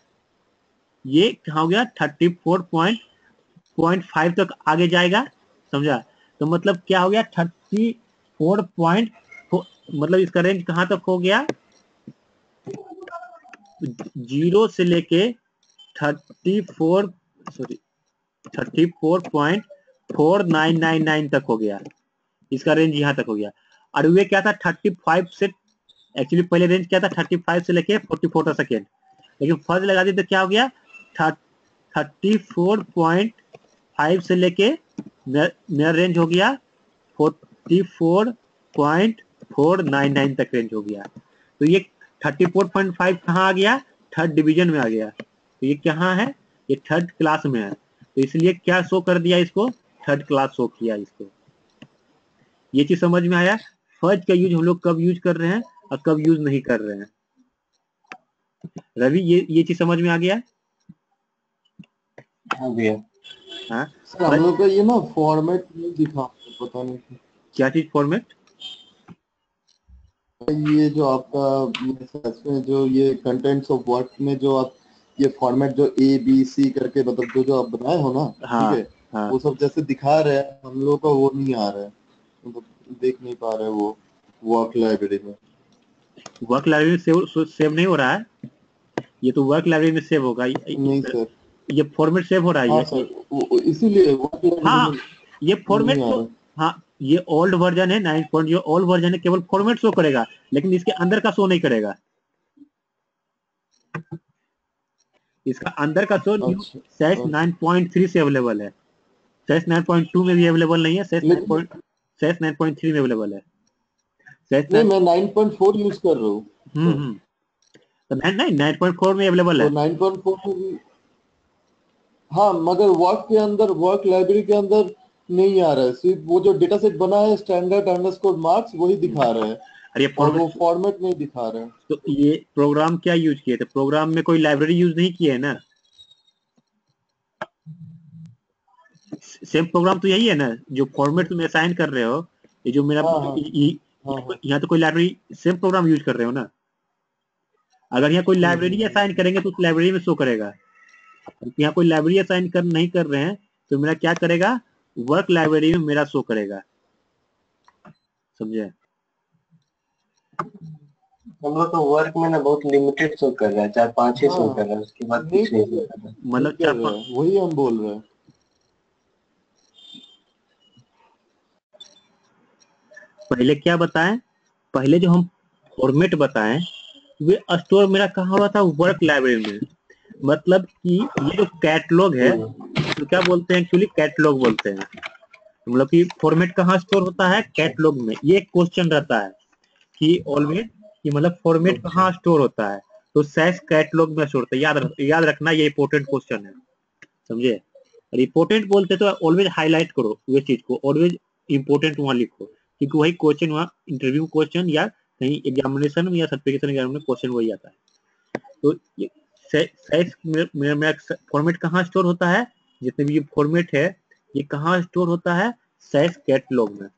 ये कहाँ हो गया 34.5 तक आगे जाएगा, समझा। तो मतलब क्या हो गया 34. मतलब इसका रेंज कहाँ तक हो गया, 0 से लेके 34.4999 तक हो गया, इसका रेंज यहाँ तक हो गया। और ये क्या था 35 से, एक्चुअली पहले रेंज क्या था 35 से लेके 44 तक सेकेंड, लेकिन फर्स्ट लगा दी तो क्या हो गया 34.5 से लेके मेरा रेंज हो गया 44.499 तक रेंज हो गया। तो ये 34.5 कहाँ आ गया, थर्ड डिवीजन में आ गया। तो ये कहाँ है, ये थर्ड क्लास में है, तो इसलिए क्या शो कर दिया इसको, थर्ड क्लास शो किया इसको। ये चीज समझ में आया, फर्ज का यूज हम लोग कब यूज कर रहे हैं और कब यूज नहीं कर रहे हैं। रवि ये चीज समझ में आ गया, हाँ भैया। हाँ सर हम लोग का ये ना फॉर्मेट नहीं दिखा, पता नहीं क्या चीज फॉर्मेट, ये जो आपका में जो ये कंटेंट्स ऑफ वर्क में जो आप ये फॉर्मेट जो ABC करके मतलब जो आप बनाए हो ना, ठीक हाँ है, हाँ वो सब जैसे दिखा रहे हैं हम लोग का वो नहीं आ रहा है, मतलब देख नहीं पा रहे हैं वो वर्क लाइब्रेरी में। वर्क लाइब्रेरी में सेव नहीं हो रहा है, ये तो वर्क लाइब्रेरी में सेव होगा, नहीं सर। ये फॉर्मेट सेव हो रहा है हाँ ये, सर इसीलिए वर्क लाइब्रेरी हाँ में ये फॉर्मेट नहीं आ तो, रहा है। हाँ ये ओल्ड वर्जन है 9 पॉइंट, जो ओल्ड वर्जन है केवल फॉर्मेट शो करेगा, लेकिन इसके अंदर का शो नहीं करेगा, इसका अंदर का शो न्यू अच्छा सेस 9.3 से अवेलेबल है, सेस 9.2 में भी अवेलेबल नहीं है, लेकिन सेस 9.3 में अवेलेबल है, सेस नहीं 9, मैं 9.4 यूज कर रहा हूँ सर। तो 9.4 में अवेलेबल वो है। 9.4 में भी हाँ, मगर वर्क के अंदर वर्क लाइब्रेरी के अंदर नहीं आ रहा है, सिर्फ वो जो डेटा सेट बना है स्टैंडर्ड अंडरस्कोर मार्क्स वही दिखा रहा है। और ये और वो फॉर्मेट नहीं दिखा रहे हैं। तो ये प्रोग्राम क्या यूज किए थे? प्रोग्राम में कोई लाइब्रेरी यूज नहीं किए है ना, सेम प्रोग्राम तो यही है ना जो फॉर्मेट तुम असाइन कर रहे हो। ये जो मेरा हाँ हाँ हाँ यहाँ तो कोई लाइब्रेरी सेम प्रोग्राम यूज कर रहे हो ना। अगर यहाँ कोई लाइब्रेरी असाइन करेंगे तो उस लाइब्रेरी में शो करेगा। यहाँ कोई लाइब्रेरी असाइन कर नहीं कर रहे हैं तो मेरा क्या करेगा, वर्क लाइब्रेरी में मेरा शो करेगा। समझे? हम लोग तो वर्क में ना बहुत लिमिटेड शो कर रहा है, 4-5 ही शो कर रहा है, उसके बाद कुछ नहीं शो कर रहा है। मतलब कर रहे हैं, वही हम बोल रहे हैं। पहले क्या बताएं, पहले जो हम फॉर्मेट बताएं वे स्टोर मेरा कहाँ हो रहा था, वर्क लाइब्रेरी में। मतलब कि ये जो कैटलॉग है तो क्या बोलते हैं, एक्चुअली कैटलॉग बोलते हैं। मतलब कि फॉर्मेट कहाँ स्टोर होता है, कैटलॉग में। ये एक क्वेश्चन रहता है कि ऑलवेज कि मतलब फॉर्मेट कहाँ स्टोर होता है, तो सैस कैटलॉग में स्टोर होता है। याद रखना, ये इंपॉर्टेंट क्वेश्चन है। समझे? और इंपॉर्टेंट बोलते तो ऑलवेज हाईलाइट करो ये चीज को, ऑलवेज इंपॉर्टेंट वहां लिखो, क्योंकि वही क्वेश्चन वहाँ इंटरव्यू क्वेश्चन या कहीं एग्जामिनेशन में या सर्टिफिकेशन एग्जाम में क्वेश्चन वही आता है। तो ये सैस मेरा फॉर्मेट कहाँ स्टोर होता है, जितने भी ये फॉर्मेट है ये कहाँ स्टोर होता है, सैस कैटलॉग में।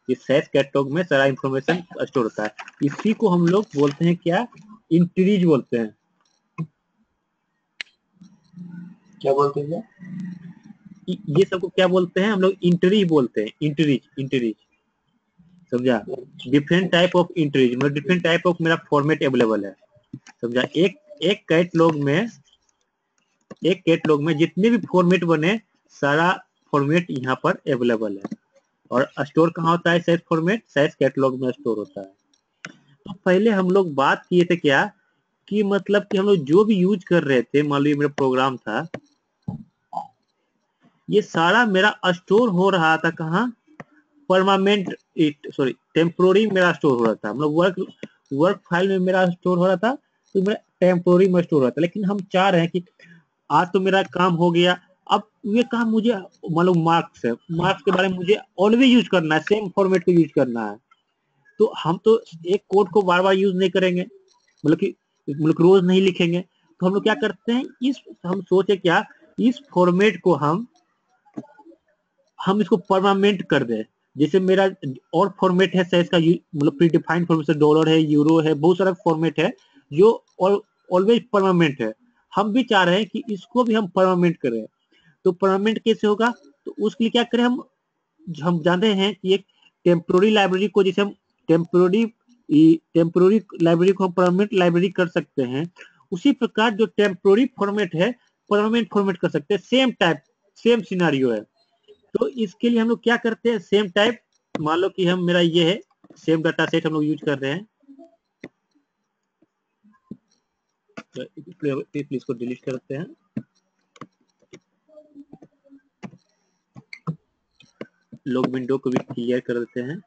ये सैस कैटलॉग में सारा इंफॉर्मेशन स्टोर होता है। इसी को हम लोग बोलते हैं क्या, इंट्रीज बोलते हैं। क्या बोलते हैं? ये सबको क्या बोलते हैं हम लोग, इंटरीज बोलते हैं। इंटरीज समझा? डिफरेंट टाइप ऑफ इंटरीज, मतलब डिफरेंट टाइप ऑफ मेरा फॉर्मेट अवेलेबल है। समझा? एक कैटलॉग में जितने भी फॉर्मेट बने सारा फॉर्मेट यहाँ पर अवेलेबल है। और स्टोर कहाँ होता है, सैस फॉर्मेट, सैस कैटलॉग में स्टोर होता है। तो पहले हम लोग बात किए थे क्या कि मतलब कि हम लोग जो भी यूज कर रहे थे, मान लीजिए मेरा प्रोग्राम था, ये सारा मेरा स्टोर हो रहा था कहाँ, परमानेंट टेम्पोररी मेरा स्टोर हो रहा था। मतलब वर्क फाइल में मेरा स्टोर हो रहा था, तो मेरा टेम्पोररी में स्टोर हो रहा था। लेकिन हम चाह रहे हैं कि आज तो मेरा काम हो गया, अब ये काम मुझे मतलब मार्क्स है, मार्क्स के बारे में मुझे ऑलवेज यूज करना है, सेम फॉर्मेट को यूज करना है। तो हम तो एक कोड को बार बार यूज नहीं करेंगे, मतलब रोज नहीं लिखेंगे। तो हम लोग क्या करते हैं, हम सोचे क्या, इस फॉर्मेट को हम इसको परमानेंट कर दें। जैसे मेरा और फॉर्मेट है सैस का, मतलब प्री डिफाइंड फॉर्मेट, डॉलर है, यूरो है, बहुत सारा फॉर्मेट है जो ऑलवेज परमानेंट है। हम भी चाह रहे हैं कि इसको भी हम परमानेंट करें। तो परमानेंट कैसे होगा, तो उसके लिए क्या करें, हम जानते हैं कि एक टेम्पोररी लाइब्रेरी को, जैसे हम टेम्पोररी लाइब्रेरी को हम परमानेंट लाइब्रेरी कर सकते हैं, उसी प्रकार जो टेम्पोररी फॉर्मेट है परमानेंट फॉर्मेट कर सकते हैं। सेम टाइप, सेम सिनारियो है। तो इसके लिए हम लोग क्या करते हैं, सेम टाइप, मान लो कि हम मेरा ये है सेम डाटा सेट हम लोग यूज कर रहे हैं। तो इसको डिलीट करते हैं। लोग विंडो को भी क्लियर कर देते हैं,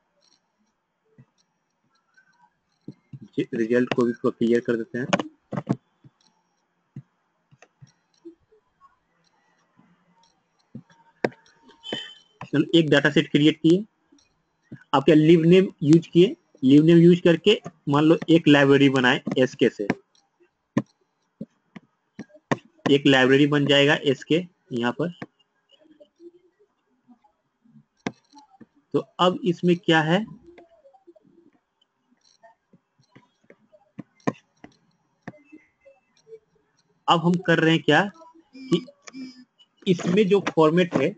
रिजल्ट को भी क्लियर कर देते हैं। चलो एक डाटा सेट क्रिएट किए, आप क्या लिव नेम यूज किए, लिव नेम यूज करके मान लो एक लाइब्रेरी बनाए एसके से, एक लाइब्रेरी बन जाएगा एसके यहाँ पर। तो अब इसमें क्या है, अब हम कर रहे हैं क्या कि इसमें जो फॉर्मेट है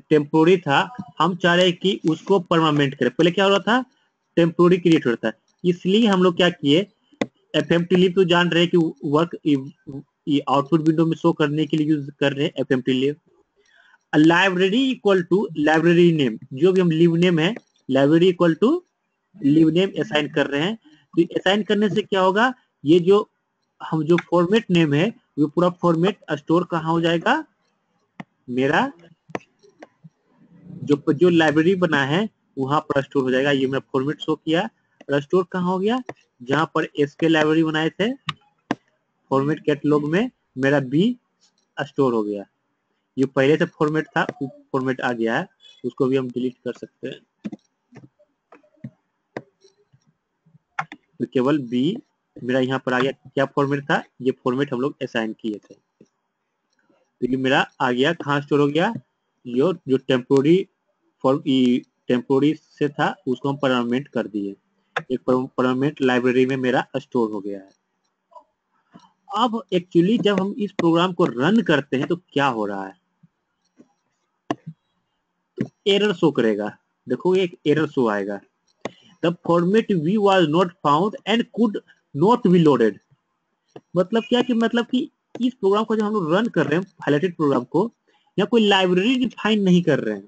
टेम्पोररी था, हम चाह रहे हैं कि उसको परमानेंट करें। पहले क्या हो रहा था, टेम्पोररी क्रिएट हो रहा था। इसलिए हम लोग क्या किए, एफएमटी लिव तो जान रहे हैं कि वर्क आउटपुट विंडो में शो करने के लिए यूज कर रहे हैं FMT lib. Library equal to library name, जो भी हम लिव नेम है, library equal to lib name assign कर रहे हैं। तो असाइन करने से क्या होगा, ये जो हम जो फॉर्मेट नेम है वो पूरा फॉर्मेट स्टोर कहाँ हो जाएगा, मेरा जो लाइब्रेरी बना है वहां पर स्टोर हो जाएगा। ये मेरा फॉर्मेट शो किया, और स्टोर कहाँ हो गया, जहां पर एसके लाइब्रेरी बनाए थे फॉर्मेट कैटलॉग में मेरा बी स्टोर हो गया। ये पहले से फॉर्मेट था, फॉर्मेट आ गया है, उसको भी हम डिलीट कर सकते हैं। तो केवल बी मेरा यहाँ पर आ गया। क्या फॉर्मेट था, ये फॉर्मेट हम लोग असाइन किए थे। तो ये मेरा आ गया, कहाँ स्टोर हो गया, जो टेम्पोररी से था उसको हम परमानेंट कर दिए, एक परमानेंट लाइब्रेरी में मेरा स्टोर हो गया है। अब एक्चुअली जब हम इस प्रोग्राम को रन करते हैं तो क्या हो रहा है, तो एरर शो करेगा। देखो एक एरर शो आएगा, the format we was not found and could not be loaded. मतलब क्या कि मतलब कि इस प्रोग्राम को जब हम लोग रन कर रहे हैं, हाइलाइटेड प्रोग्राम को, या कोई लाइब्रेरी डिफाइन नहीं कर रहे हैं,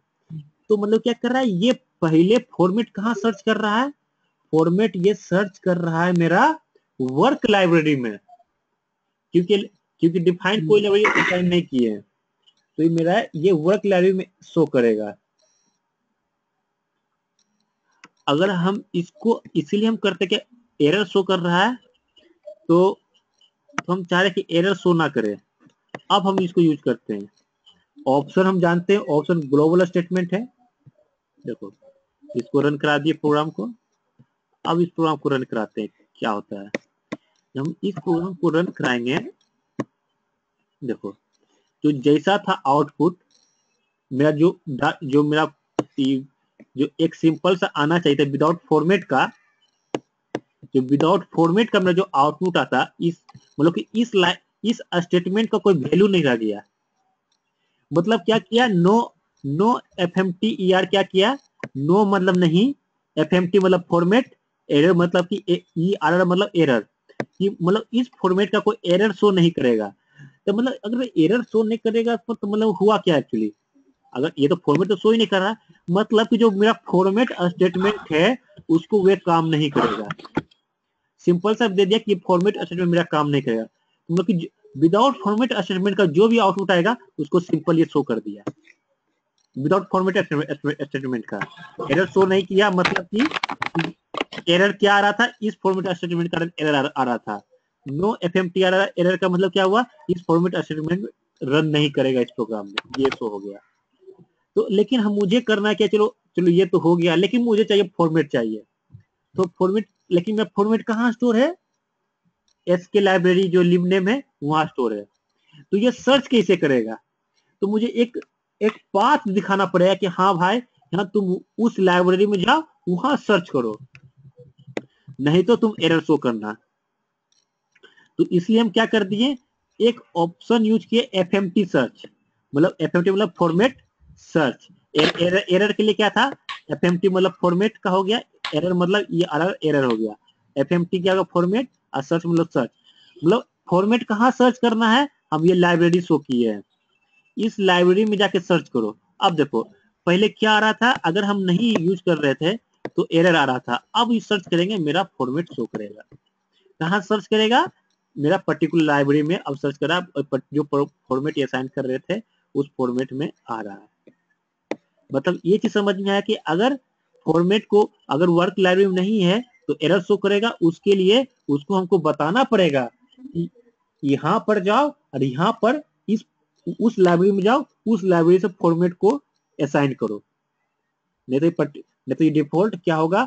तो मतलब क्या कर रहा है, ये पहले फॉर्मेट कहाँ सर्च कर रहा है, फॉर्मेट ये सर्च कर रहा है मेरा वर्क लाइब्रेरी में, क्योंकि डिफाइन कोई लाइब्रेरी डिफाइन नहीं किए हैं, तो ये मेरा ये वर्क लाइब्रेरी में शो करेगा। अगर हम इसको इसीलिए हम करते कि एरर शो कर रहा है, तो हम चाह रहे कि एरर शो ना करे। अब हम इसको यूज करते हैं, ऑप्शन हम जानते हैं, ऑप्शन ग्लोबल स्टेटमेंट है। देखो इसको रन करा दिए प्रोग्राम को। अब इस प्रोग्राम को रन कराते हैं, क्या होता है, जब हम इस प्रोग्राम को रन कराएंगे, देखो तो जैसा था आउटपुट मेरा, जो मेरा जो एक सिंपल सा आना चाहिए था विदाउट फॉर्मेट का, जो विदाउट फॉर्मेट का मेरा जो आउटपुट आता, इस मतलब कि इस स्टेटमेंट का कोई वैल्यू नहीं रह गया। मतलब क्या किया, नो FMTER क्या किया, नो मतलब नहीं, FMT मतलब फॉर्मेट, एरर मतलब कि ERR मतलब एरर, कि मतलब इस फॉर्मेट का कोई एरर शो नहीं करेगा। तो मतलब अगर एरर शो नहीं करेगा तो मतलब हुआ क्या एक्चुअली, अगर ये तो फॉर्मेट तो शो ही नहीं कर रहा, मतलब कि जो मेरा फॉर्मेट स्टेटमेंट है उसको वे काम नहीं करेगा। सिंपल सा दे दिया कि फॉर्मेट स्टेटमेंट मेरा काम नहीं करेगा, मतलब कि विदाउट फॉर्मेट स्टेटमेंट का जो भी आउटपुट आएगा उसको सिंपल ये शो कर दिया। विदाउट फॉर्मेट स्टेटमेंट का एरर शो नहीं किया, मतलब कि एरर क्या आ रहा था, इस फॉर्मेट स्टेटमेंट का एरर आ रहा था। नो FMTR एरर का मतलब क्या हुआ, इस फॉर्मेट स्टेटमेंट रन नहीं करेगा इस प्रोग्राम में, ये शो हो गया। तो लेकिन हम मुझे करना क्या, चलो चलो ये तो हो गया, लेकिन मुझे चाहिए फॉर्मेट चाहिए। तो फॉर्मेट, लेकिन मैं फॉर्मेट कहाँ स्टोर है, SK लाइब्रेरी जो लिब नेम है वहां स्टोर है। तो ये सर्च कैसे करेगा, तो मुझे एक पाथ दिखाना पड़ेगा कि हाँ भाई यहाँ तुम उस लाइब्रेरी में जाओ, वहां सर्च करो, नहीं तो तुम एरर शो करना। तो इसलिए हम क्या कर दिए, एक ऑप्शन यूज किए FMT सर्च, मतलब FMT मतलब फॉर्मेट सर्च। एरर के लिए क्या था, FMT मतलब फॉर्मेट का हो गया, एरर मतलब ये एरर हो गया। FMT क्या होगा, फॉर्मेट, और सर्च मतलब सर्च, मतलब फॉर्मेट कहाँ सर्च करना है, हम ये लाइब्रेरी शो किए हैं, इस लाइब्रेरी में जाके सर्च करो। अब देखो पहले क्या आ रहा था, अगर हम नहीं यूज कर रहे थे तो एरर आ रहा था, अब ये सर्च करेंगे मेरा फॉर्मेट शो करेगा। कहाँ सर्च करेगा, मेरा पर्टिकुलर लाइब्रेरी में अब सर्च करा, जो फॉर्मेट ये असाइन कर रहे थे उस फॉर्मेट में आ रहा है। मतलब ये चीज समझ में आया कि अगर फॉर्मेट को अगर वर्क लाइब्रेरी में नहीं है तो एरर शो करेगा, उसके लिए उसको हमको बताना पड़ेगा कि यहाँ पर जाओ और यहाँ पर इस उस लाइब्रेरी में जाओ, उस लाइब्रेरी से फॉर्मेट को असाइन करो, नहीं तो ये डिफॉल्ट क्या होगा,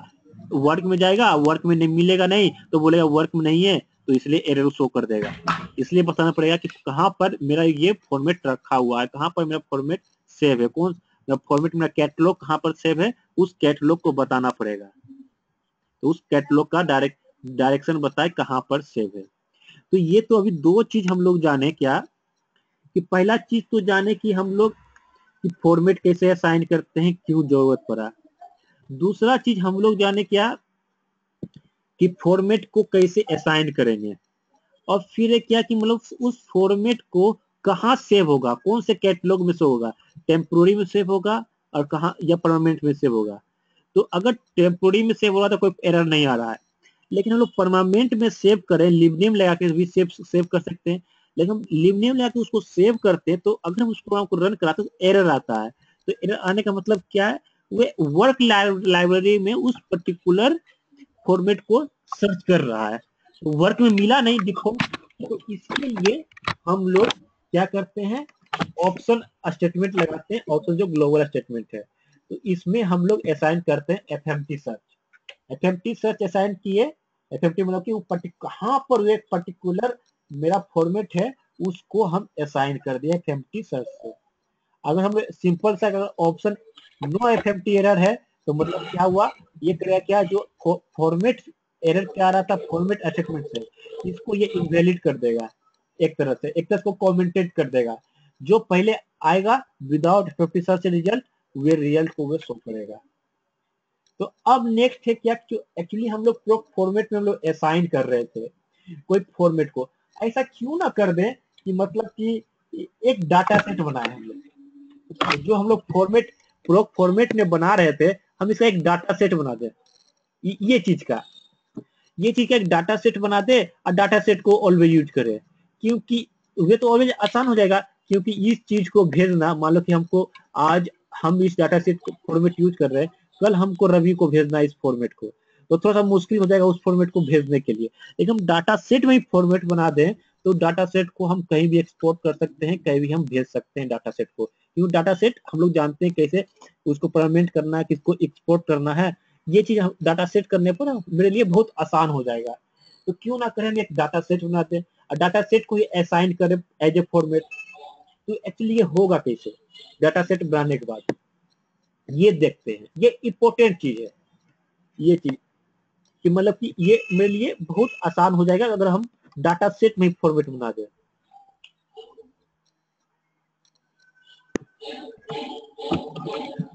वर्क में जाएगा, वर्क में नहीं मिलेगा, नहीं तो बोलेगा वर्क में नहीं है, तो इसलिए एरर शो कर देगा। इसलिए बताना पड़ेगा कि कहाँ पर मेरा ये फॉर्मेट रखा हुआ है, कहाँ पर मेरा फॉर्मेट सेव है, कौन फॉर्मेट मेरा कैटलॉग कहाँ पर सेव है, उस कैटलॉग को बताना पड़ेगा, तो उस कैटलॉग का डायरेक्शन बताए कहाँ पर सेव है। तो ये तो अभी दो चीज हम लोग जाने, क्या कि पहला चीज तो जाने कि हम लोग कि फॉर्मेट कैसे असाइन करते हैं, क्यों जरूरत पड़ा। दूसरा चीज हम लोग जाने क्या कि फॉर्मेट को कैसे असाइन करेंगे, और फिर क्या कि मतलब उस फॉर्मेट को कहाँ सेव होगा, कौन से कैटलॉग में सेव होगा, टेम्पोररी में सेव होगा और कहाँ या परमानेंट में सेव होगा। तो अगर टेम्पोररी में सेव हो रहा तो कोई एरर नहीं आ रहा है, लेकिन हम लोग परमानेंट में सेव करें, लिबनेम लगा के भी सेव कर सकते हैं, लेकिन हम लिबनेम लगा के उसको सेव करते हैं तो अगर हम उस प्रोग्राम को रन कराते तो एरर आता है। तो एरर आने का मतलब क्या है, वे वर्क लाइब्रेरी में उस पर्टिकुलर फॉर्मेट को सर्च कर रहा है, तो वर्क में मिला नहीं डिफॉल्ट, तो इसके लिए हम लोग क्या करते हैं, ऑप्शन स्टेटमेंट लगाते हैं, ऑप्शन जो ग्लोबल स्टेटमेंट है, तो इसमें हम लोग असाइन करते हैं FMT search. FMT search assign किए FMT मतलब कि वो कहाँ पर वो एक पर्टिकुलर मेरा फॉर्मेट है उसको हम असाइन कर दिया FMT सर्च से। अगर हम सिंपल सा अगर ऑप्शन नो FMT एरर है तो मतलब क्या हुआ, ये करेगा क्या, जो फॉर्मेट एरर क्या आ रहा था फॉर्मेट अटैचमेंट से, इसको ये इनवैलिड कर देगा एक तरह से, एक तरह से कमेंटेड कर देगा। जो पहले आएगा विदाउट FMT सर्च रिजल्ट, वे रिजल्ट को वे शो करेगा। तो अब नेक्स्ट है क्या, एक्चुअली हम लोग फॉर्मेट में हम लोग असाइन कर रहे थे कोई फॉर्मेट को, ऐसा क्यों ना कर दें कि मतलब कि एक डाटा सेट बनाए हम लोग, जो हम लोग फॉर्मेट में बना रहे थे हम इसका एक डाटा सेट बना दें। ये चीज का एक डाटा सेट बना दे और डाटा सेट को ऑलवेज यूज करें, क्योंकि ये तो ऑलवेज आसान हो जाएगा। क्योंकि इस चीज को भेजना, मान लो कि हमको आज हम इस डाटा सेट को फॉर्मेट यूज कर रहे हैं, कल हमको रवि को भेजना इस फॉर्मेट को, तो थोड़ा सा मुश्किल हो जाएगा उस फॉर्मेट को भेजने के लिए। लेकिन हम डाटा सेट में ही फॉर्मेट बना दें तो डाटा सेट को हम कहीं भी एक्सपोर्ट कर सकते हैं, कहीं भी हम भेज सकते हैं डाटा सेट को। क्योंकि डाटा सेट हम लोग जानते हैं कैसे उसको परमेंट करना है, किसको एक्सपोर्ट करना है, ये चीज हम डाटा सेट करने पर मेरे लिए बहुत आसान हो जाएगा। तो क्यों ना करें एक डाटा सेट बनाते हैं और डाटा सेट को ही असाइन करें एज ए फॉर्मेट। तो एक्चुअली ये होगा कैसे डाटा सेट बनाने के बाद, ये देखते हैं। ये इंपॉर्टेंट चीज है, ये चीज कि मतलब कि ये मेरे लिए बहुत आसान हो जाएगा अगर हम डाटा सेट में फॉर्मेट बना दें।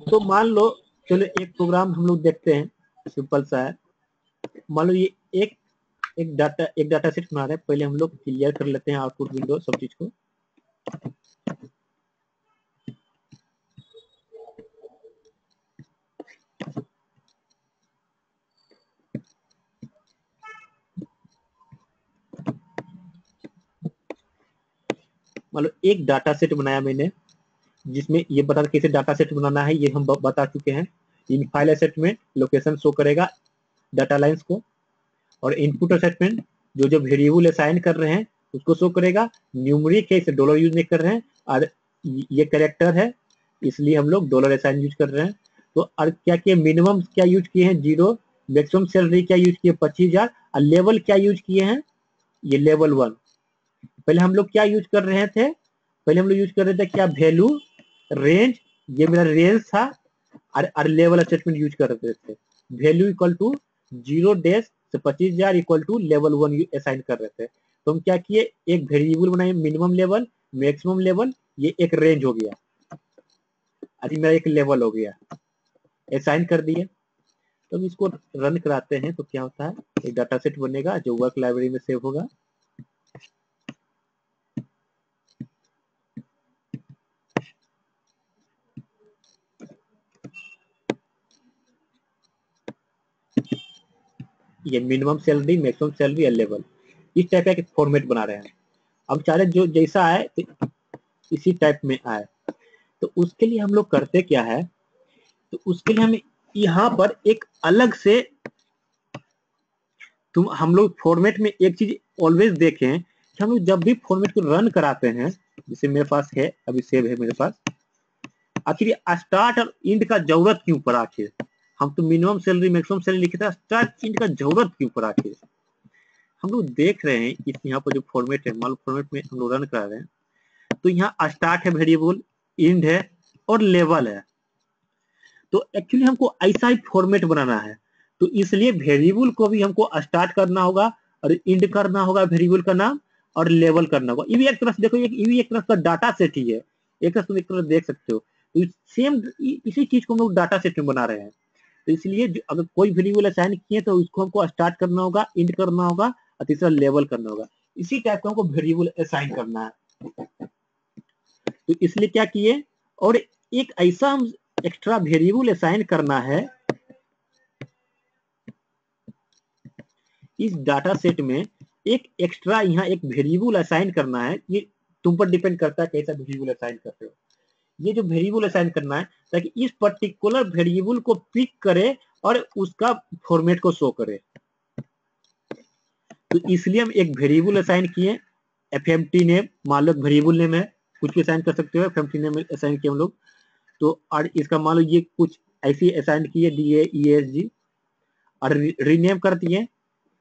तो मान लो, चलो एक प्रोग्राम हम लोग देखते हैं, सिंपल सा है। मान लो ये एक डाटा सेट बना रहे हैं। पहले हम लोग क्लियर कर लेते हैं आउटपुट विंडो सब चीज को। मान लो एक डाटा सेट बनाया मैंने, जिसमें ये बता कैसे डाटा सेट बनाना है ये हम बता चुके हैं। इन फाइल असेटमेंट लोकेशन शो करेगा डाटा लाइंस को, और इनपुट असेटमेंट जो जो वेरिएबल असाइन कर रहे हैं उसको शो करेगा। न्यूमरिक है, इसे डॉलर यूज नहीं कर रहे हैं, और ये कैरेक्टर है इसलिए हम लोग डॉलर असाइन यूज कर रहे हैं। तो और क्या किए, मिनिमम क्या यूज किए हैं 0, मैक्सिमम सैलरी क्या यूज किए 25,000, और लेवल क्या यूज किए हैं, ये लेवल 1। पहले हम लोग क्या यूज कर रहे थे, पहले हम लोग यूज कर रहे थे क्या, वैल्यू रेंज, ये मेरा रेंज था, और लेवल स्टेटमेंट यूज कर रहे थे। वैल्यू इक्वल टू 0 डेज से 25,000 इक्वल टू लेवल 1 असाइन कर रहे थे। तो हम क्या किए, एक वेरिएबल बनाए मिनिमम लेवल, मैक्सिमम लेवल, ये एक रेंज हो गया, अभी मेरा एक लेवल हो गया, असाइन कर दिए। तो हम इसको रन कराते हैं तो क्या होता है, एक डाटा सेट बनेगा जो वर्क लाइब्रेरी में सेव होगा। ये मिनिमम सैलरी, मैक्सिमम सैलरी और लेवल, इस टाइप का एक फॉर्मेट बना रहे हैं। अब चाहे जो जैसा आए इसी टाइप में आए, तो उसके लिए हम लोग करते क्या है, तो उसके लिए हम यहाँ पर एक अलग से हम लोग फॉर्मेट में एक चीज ऑलवेज देखें कि हम लोग जब भी फॉर्मेट को रन कराते हैं, जैसे मेरे पास है अभी सेव है मेरे पास, आखिर स्टार्ट और इंड का जरूरत क्यों पड़ा, आखिर हम तो मिनिमम सैलरी मैक्सिमम सैलरी लिखे था, स्टार्ट इंड का जरूरत क्यों पड़ा। आखिर हम लोग देख रहे हैं इस यहाँ पर जो फॉर्मेट है, मान लो फॉर्मेट में हम लोग रन करा रहे हैं, तो यहाँ स्टार्ट है वेरिएबल, इंड है और लेवल है। तो एक्चुअली हमको ऐसा ही फॉर्मेट बनाना है, तो इसलिए वेरिएबल को भी हमको स्टार्ट करना होगा और इंड करना होगा वेरिएबल का नाम, और लेवल करना होगा। ये भी एक तरह से देखो, ये भी एक तरह का डाटा सेट ही है, एक तरह देख सकते हो। तो सेम इसी चीज को हम लोग डाटा सेट में बना रहे हैं। तो इसलिए अगर कोई वेरिएबल असाइन किए तो उसको हमको स्टार्ट करना होगा, इंड करना होगा और तीसरा लेवल करना होगा। इसी टाइप का हमको वेरिएबल असाइन करना है। तो इसलिए क्या किए, और एक ऐसा हम एक्स्ट्रा वेरिएबल असाइन करना है इस डाटा सेट में, एक एक्स्ट्रा यहाँ एक वेरिएबल असाइन करना है। ये तुम पर डिपेंड करता है कैसा वेरिएबल असाइन करते हो। ये जो वेरिएबल असाइन करना है ताकि इस पर्टिकुलर वेरिएबल को पिक करे और उसका फॉर्मेट को शो करे। तो इसलिए हम एक वेरिएबल असाइन किए, FMT नेम, मान लो वेरिएबल नेम है, कुछ भी असाइन कर सकते हो, FMT नेम असाइन किए हम लोग। तो और इसका मान लो ये कुछ ऐसी असाइन किए DAESG, और रीनेम कर दिए,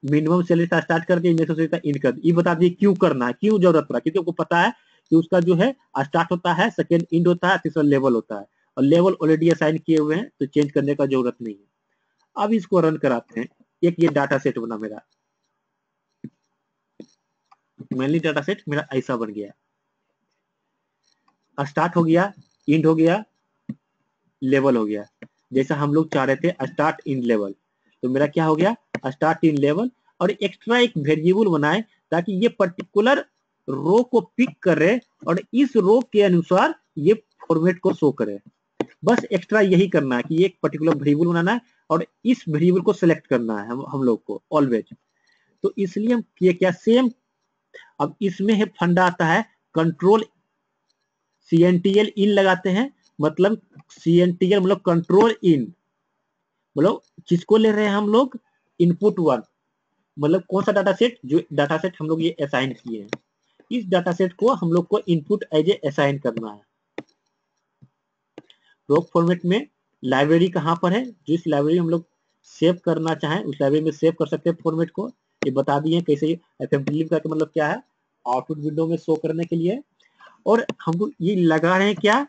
मिनिमम सैलरी था स्टार्ट करके मैक्सिमम सैलरी था इंड कर ये बता दिए क्यों करना है, क्यों जरूरत पड़ा, क्योंकि आपको पता है कि उसका जो है स्टार्ट होता है, सेकंड इंड होता है, तीसरा लेवल होता है और लेवल ऑलरेडी असाइन किए हुए हैं तो चेंज करने का जरूरत नहीं है। अब इसको रन कराते हैं। एक ये डाटा सेट बना मेरा, मेनली डाटा सेट मेरा ऐसा बन गया, स्टार्ट हो गया, इंड हो गया, लेवल हो गया। जैसा हम लोग चाह रहे थे स्टार्ट इन लेवल, तो मेरा क्या हो गया स्टार्ट इन लेवल। और एक्स्ट्रा एक वेरिएबल बनाए ताकि ये पर्टिकुलर रो को पिक करे और इस रो के अनुसार ये फॉर्मेट को शो करे। बस एक्स्ट्रा यही करना है कि एक पर्टिकुलर वेरिएबल बनाना है और इस वेरिएबल को सिलेक्ट करना है हम लोग को ऑलवेज। तो इसलिए हम ये क्या सेम, अब इसमें है फंडा आता है कंट्रोल CNTL इन लगाते हैं, मतलब CNTL मतलब कंट्रोल इन, मतलब किसको ले रहे हैं हम लोग इनपुट 1, मतलब कौन सा डाटा सेट, जो डाटा सेट हम लोग ये असाइन किए हैं इस डाटा सेट को हम लोग को इनपुट एज ए असाइन करना है। रोक फॉर्मेट में लाइब्रेरी कहाँ पर है, जिस लाइब्रेरी हम लोग सेव करना चाहें उस लाइब्रेरी में सेव कर सकते हैं फॉर्मेट को। ये बता दिए कैसे FFmpeg का मतलब क्या है, आउटपुट विंडो में शो करने के लिए। और हम लोग ये लगा रहे हैं क्या,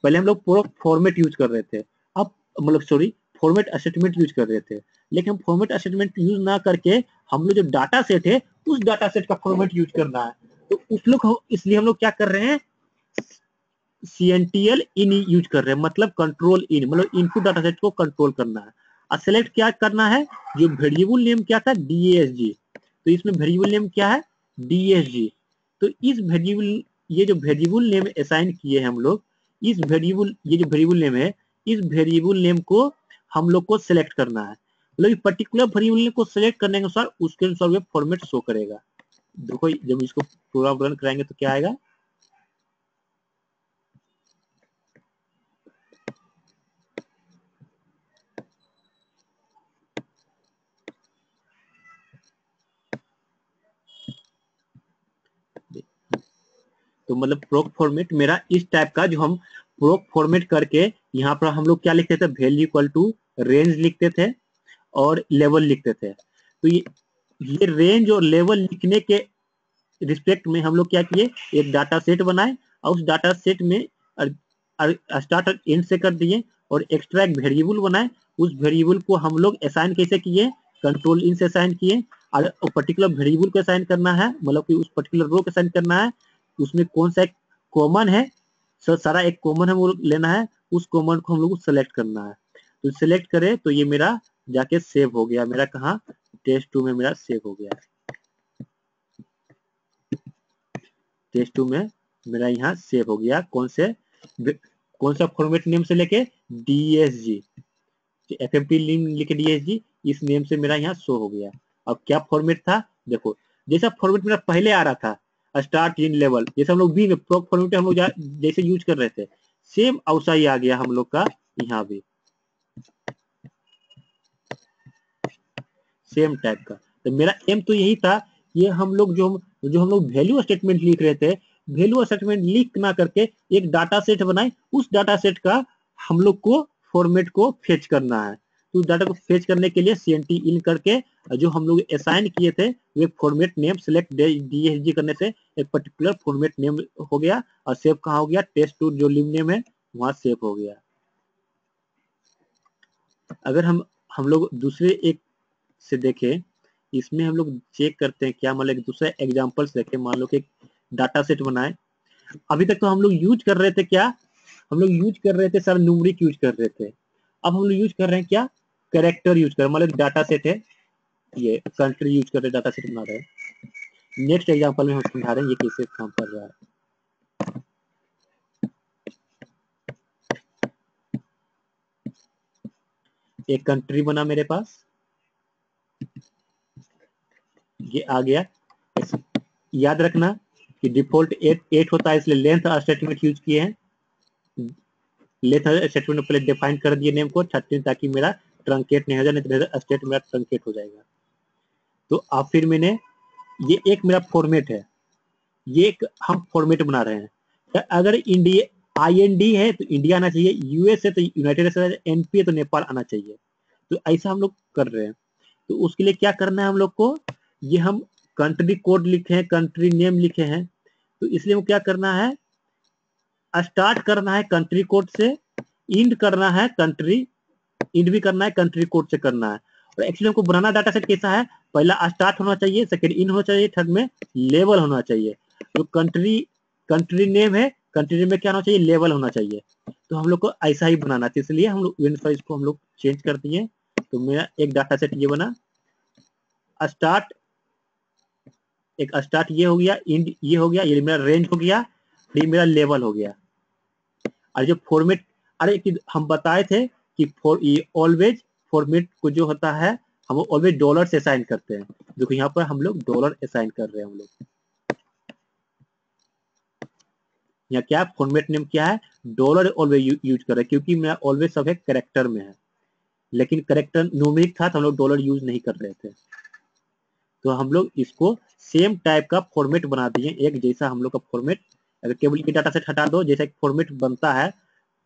पहले हम लोग पूरा फॉर्मेट यूज कर रहे थे, अब मतलब सॉरी फॉर्मेट असेसमेंट यूज कर रहे थे, लेकिन हम फॉर्मेट असेसमेंट यूज ना करके हम लोग जो डाटा सेट है उस डाटा सेट का फॉर्मेट यूज करना है। तो उस लोग इसलिए हम लोग क्या कर रहे हैं CNTL इन यूज कर रहे हैं, मतलब कंट्रोल इन, मतलब इनपुट डाटा सेट को कंट्रोल करना है। और सेलेक्ट क्या करना है, जो वेरिएबल नेम क्या था DASG, तो इसमें वेरिएबल नेम क्या है DSG। तो इस वेरिएबल, ये जो वेरिएबल नेम असाइन किए हैं हम लोग, इस वेरिएबल, ये जो वेरिएबल नेम है इस वेरिएबल नेम को हम लोग को सिलेक्ट करना है, मतलब पर्टिकुलर वेरिएबल नेम को सिलेक्ट करने के अनुसार उसके अनुसार ये फॉर्मेट शो करेगा। देखो जब इसको प्रोग्राम रन कराएंगे तो क्या आएगा, तो मतलब प्रोक फॉर्मेट मेरा इस टाइप का, जो हम प्रोक फॉर्मेट करके यहाँ पर हम लोग क्या लिखते थे, वैल्यू इक्वल टू रेंज लिखते थे और लेवल लिखते थे। तो ये रेंज और लेवल लिखने के रिस्पेक्ट में हम लोग क्या किए, एक डाटा सेट बनाए और उस डाटा सेट में स्टार्ट और एंड से कर दिए और एक्स्ट्रा एक वेरिएबल बनाए। उस वेरिएबल को हम लोग असाइन कैसे किए, कंट्रोल इन से असाइन किए और पर्टिकुलर वेरिएबल को असाइन करना है, मतलब कि उस पर्टिकुलर रो को असाइन करना है, उसमें कौन सा एक कॉमन है, सारा एक कॉमन है वो लेना है, उस कॉमन को हम लोग को सेलेक्ट करना है। तो सिलेक्ट करें तो ये मेरा जाके सेव हो गया, मेरा कहाँ test2 में मेरा सेव हो गया, test2 में मेरा यहाँ सेव हो गया। कौन सा फॉर्मेट नेम से लेके DSG, FFmpeg लिखे DSG, इस नेम से मेरा यहाँ शो हो गया। अब क्या फॉर्मेट था, देखो जैसा फॉर्मेट मेरा पहले आ रहा था स्टार्ट इन लेवल, जैसे हम लोग बी में प्रोक फॉर्मेट हम लोग जैसे यूज कर रहे थे, सेम औसा ही आ गया हम लोग का यहाँ भी सेम टाइप का। तो मेरा एम तो यही था, ये हम लोग जो हम लोग वैल्यू स्टेटमेंट लिख रहे थे, वैल्यू स्टेटमेंट लिख ना करके एक डाटा सेट बनाए, उस डाटा सेट का हम लोग को फॉर्मेट को फेच करना है। तो उस डाटा को फेच करने के लिए CNT इन करके जो हम लोग असाइन किए थे वो एक फॉर्मेट नेम सेलेक्ट DSG करने से एक पर्टिकुलर फॉर्मेट नेम हो गया और सेव कहाँ हो गया, test2 जो लिव नेम है वहां सेव हो गया। अगर हम लोग दूसरे एक से देखें, इसमें हम लोग चेक करते हैं क्या, मतलब दूसरा एग्जांपल्स देखें, मान लो कि डाटा सेट बनाए। अभी तक तो हम लोग यूज कर रहे थे क्या, हम लोग यूज कर रहे थे सर न्यूमेरिक यूज कर रहे थे, अब हम लोग यूज कर रहे हैं क्या, कैरेक्टर यूज कर, मतलब डाटा सेट है, ये कंट्री यूज कर रहे डाटा सेट बना रहे हैं। नेक्स्ट एग्जांपल में हम समझा रहे हैं ये कैसे काम कर रहा है। एक कंट्री बना मेरे पास, ये आ गया। याद रखना कि डिफॉल्ट 8 होता है, इसलिए लेंथ स्टेटमेंट यूज किए हैं, लेंथ स्टेटमेंट में पहले डिफाइन कर दिए नेम को 13 ताकि मेरा ट्रंकेट नहीं हो जाए, नहीं तो स्टेट मेरा ट्रंकेट हो जाएगा। तो अब फिर मैंने ये एक मेरा फॉर्मेट है, ये एक हम फॉर्मेट बना रहे हैं। अगर इंडिया IND है तो इंडिया आना चाहिए, US है तो यूनाइटेड स्टेट, NP है तो नेपाल आना चाहिए। तो ऐसा हम लोग कर रहे हैं। तो उसके लिए क्या करना है हम लोग को, ये हम कंट्री कोड लिखे हैं, कंट्री नेम लिखे हैं, तो इसलिए वो क्या करना है, स्टार्ट करना है कंट्री कोड से, इंड करना है कंट्री, इंड भी करना है कंट्री कोड से करना है। और एक्चुअली हमको बनाना डाटा सेट कैसा है, पहला स्टार्ट होना चाहिए, सेकंड इन होना चाहिए, थर्ड में लेवल होना चाहिए। तो कंट्री नेम है, कंट्री नेम में क्या होना चाहिए, लेवल होना चाहिए। तो हम लोग को ऐसा ही बनाना है, इसलिए हम लोग इवेंट फाइल्स को हम लोग चेंज कर दिए। तो मेरा एक डाटा सेट ये बना, स्टार्ट, एक स्टार्ट ये हो गया, इंड ये हो गया, ये मेरा रेंज हो गया, ये मेरा लेवल हो गया। और जो फॉर्मेट, अरे हम बताए थे कि ऑलवेज फॉर्मेट को जो होता है हम ऑलवेज डॉलर से असाइन करते हैं, जो कि यहाँ पर हम लोग डॉलर असाइन कर रहे हैं। हम लोग यहाँ क्या फॉर्मेट नेम क्या है, डॉलर ऑलवेज यूज कर रहे हैं, क्योंकि मेरा ऑलवेज सब है कैरेक्टर में है, लेकिन कैरेक्टर न्यूमेरिक था तो हम लोग डॉलर यूज नहीं कर रहे थे। तो हम लोग इसको सेम टाइप का फॉर्मेट बना दिए, एक जैसा हम लोग का फॉर्मेट। अगर टेबल की डाटा सेट हटा दो, जैसा एक फॉर्मेट बनता है,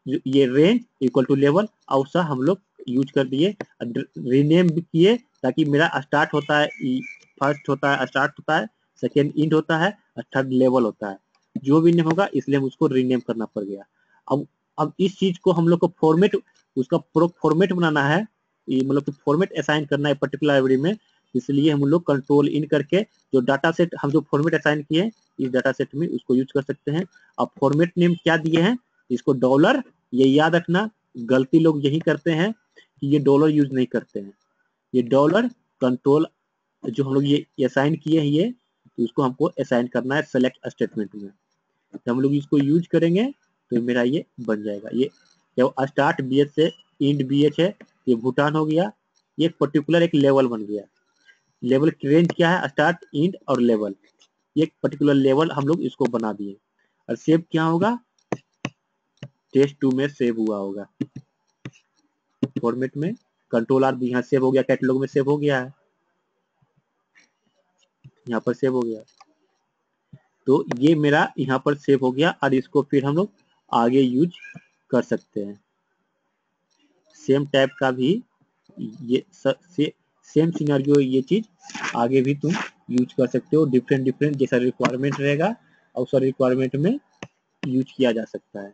ये रेंज इक्वल टू लेवल, और हम लोग यूज कर दिए, रीनेम भी किए, ताकि मेरा स्टार्ट होता है, फर्स्ट होता है स्टार्ट होता है, सेकेंड इंड होता है, थर्ड लेवल होता है, जो भी नेम होगा, इसलिए हम उसको रीनेम करना पड़ गया। अब इस चीज को हम लोग को फॉर्मेट, उसका फॉर्मेट बनाना है, मतलब कि फॉर्मेट असाइन करना है पर्टिकुलर लाइब्रेरी में, इसलिए हम लोग कंट्रोल इन करके जो डाटा सेट हम जो फॉर्मेट असाइन किए इस डाटा सेट में उसको यूज कर सकते हैं। अब फॉर्मेट नेम क्या दिए हैं, इसको डॉलर, ये याद रखना, गलती लोग यही करते हैं कि ये डॉलर यूज नहीं करते हैं, ये डॉलर कंट्रोल जो हम लोग ये असाइन किए हैं, ये तो उसको हमको असाइन करना है सेलेक्ट स्टेटमेंट में। तो हम लोग इसको यूज करेंगे तो मेरा ये बन जाएगा। ये स्टार्ट BH से इंड BH है, ये भूटान हो गया, ये पर्टिकुलर एक लेवल बन गया। लेवल की रेंज क्या है, स्टार्ट इंड और लेवल, ये पर्टिकुलर लेवल हम लोग इसको बना दिए। और सेव क्या होगा, test2 में सेव हुआ होगा फॉर्मेट में, कंट्रोल आर भी यहाँ सेव हो गया, कैटलॉग में सेव हो गया है, यहाँ पर सेव हो गया। तो ये मेरा यहाँ पर सेव हो गया, और इसको फिर हम लोग आगे यूज कर सकते हैं। सेम टाइप का भी ये सेम सिनेरियो, ये चीज आगे भी तुम यूज कर सकते हो, डिफरेंट जैसा रिक्वायरमेंट रहेगा और उस रिक्वायरमेंट में यूज किया जा सकता है।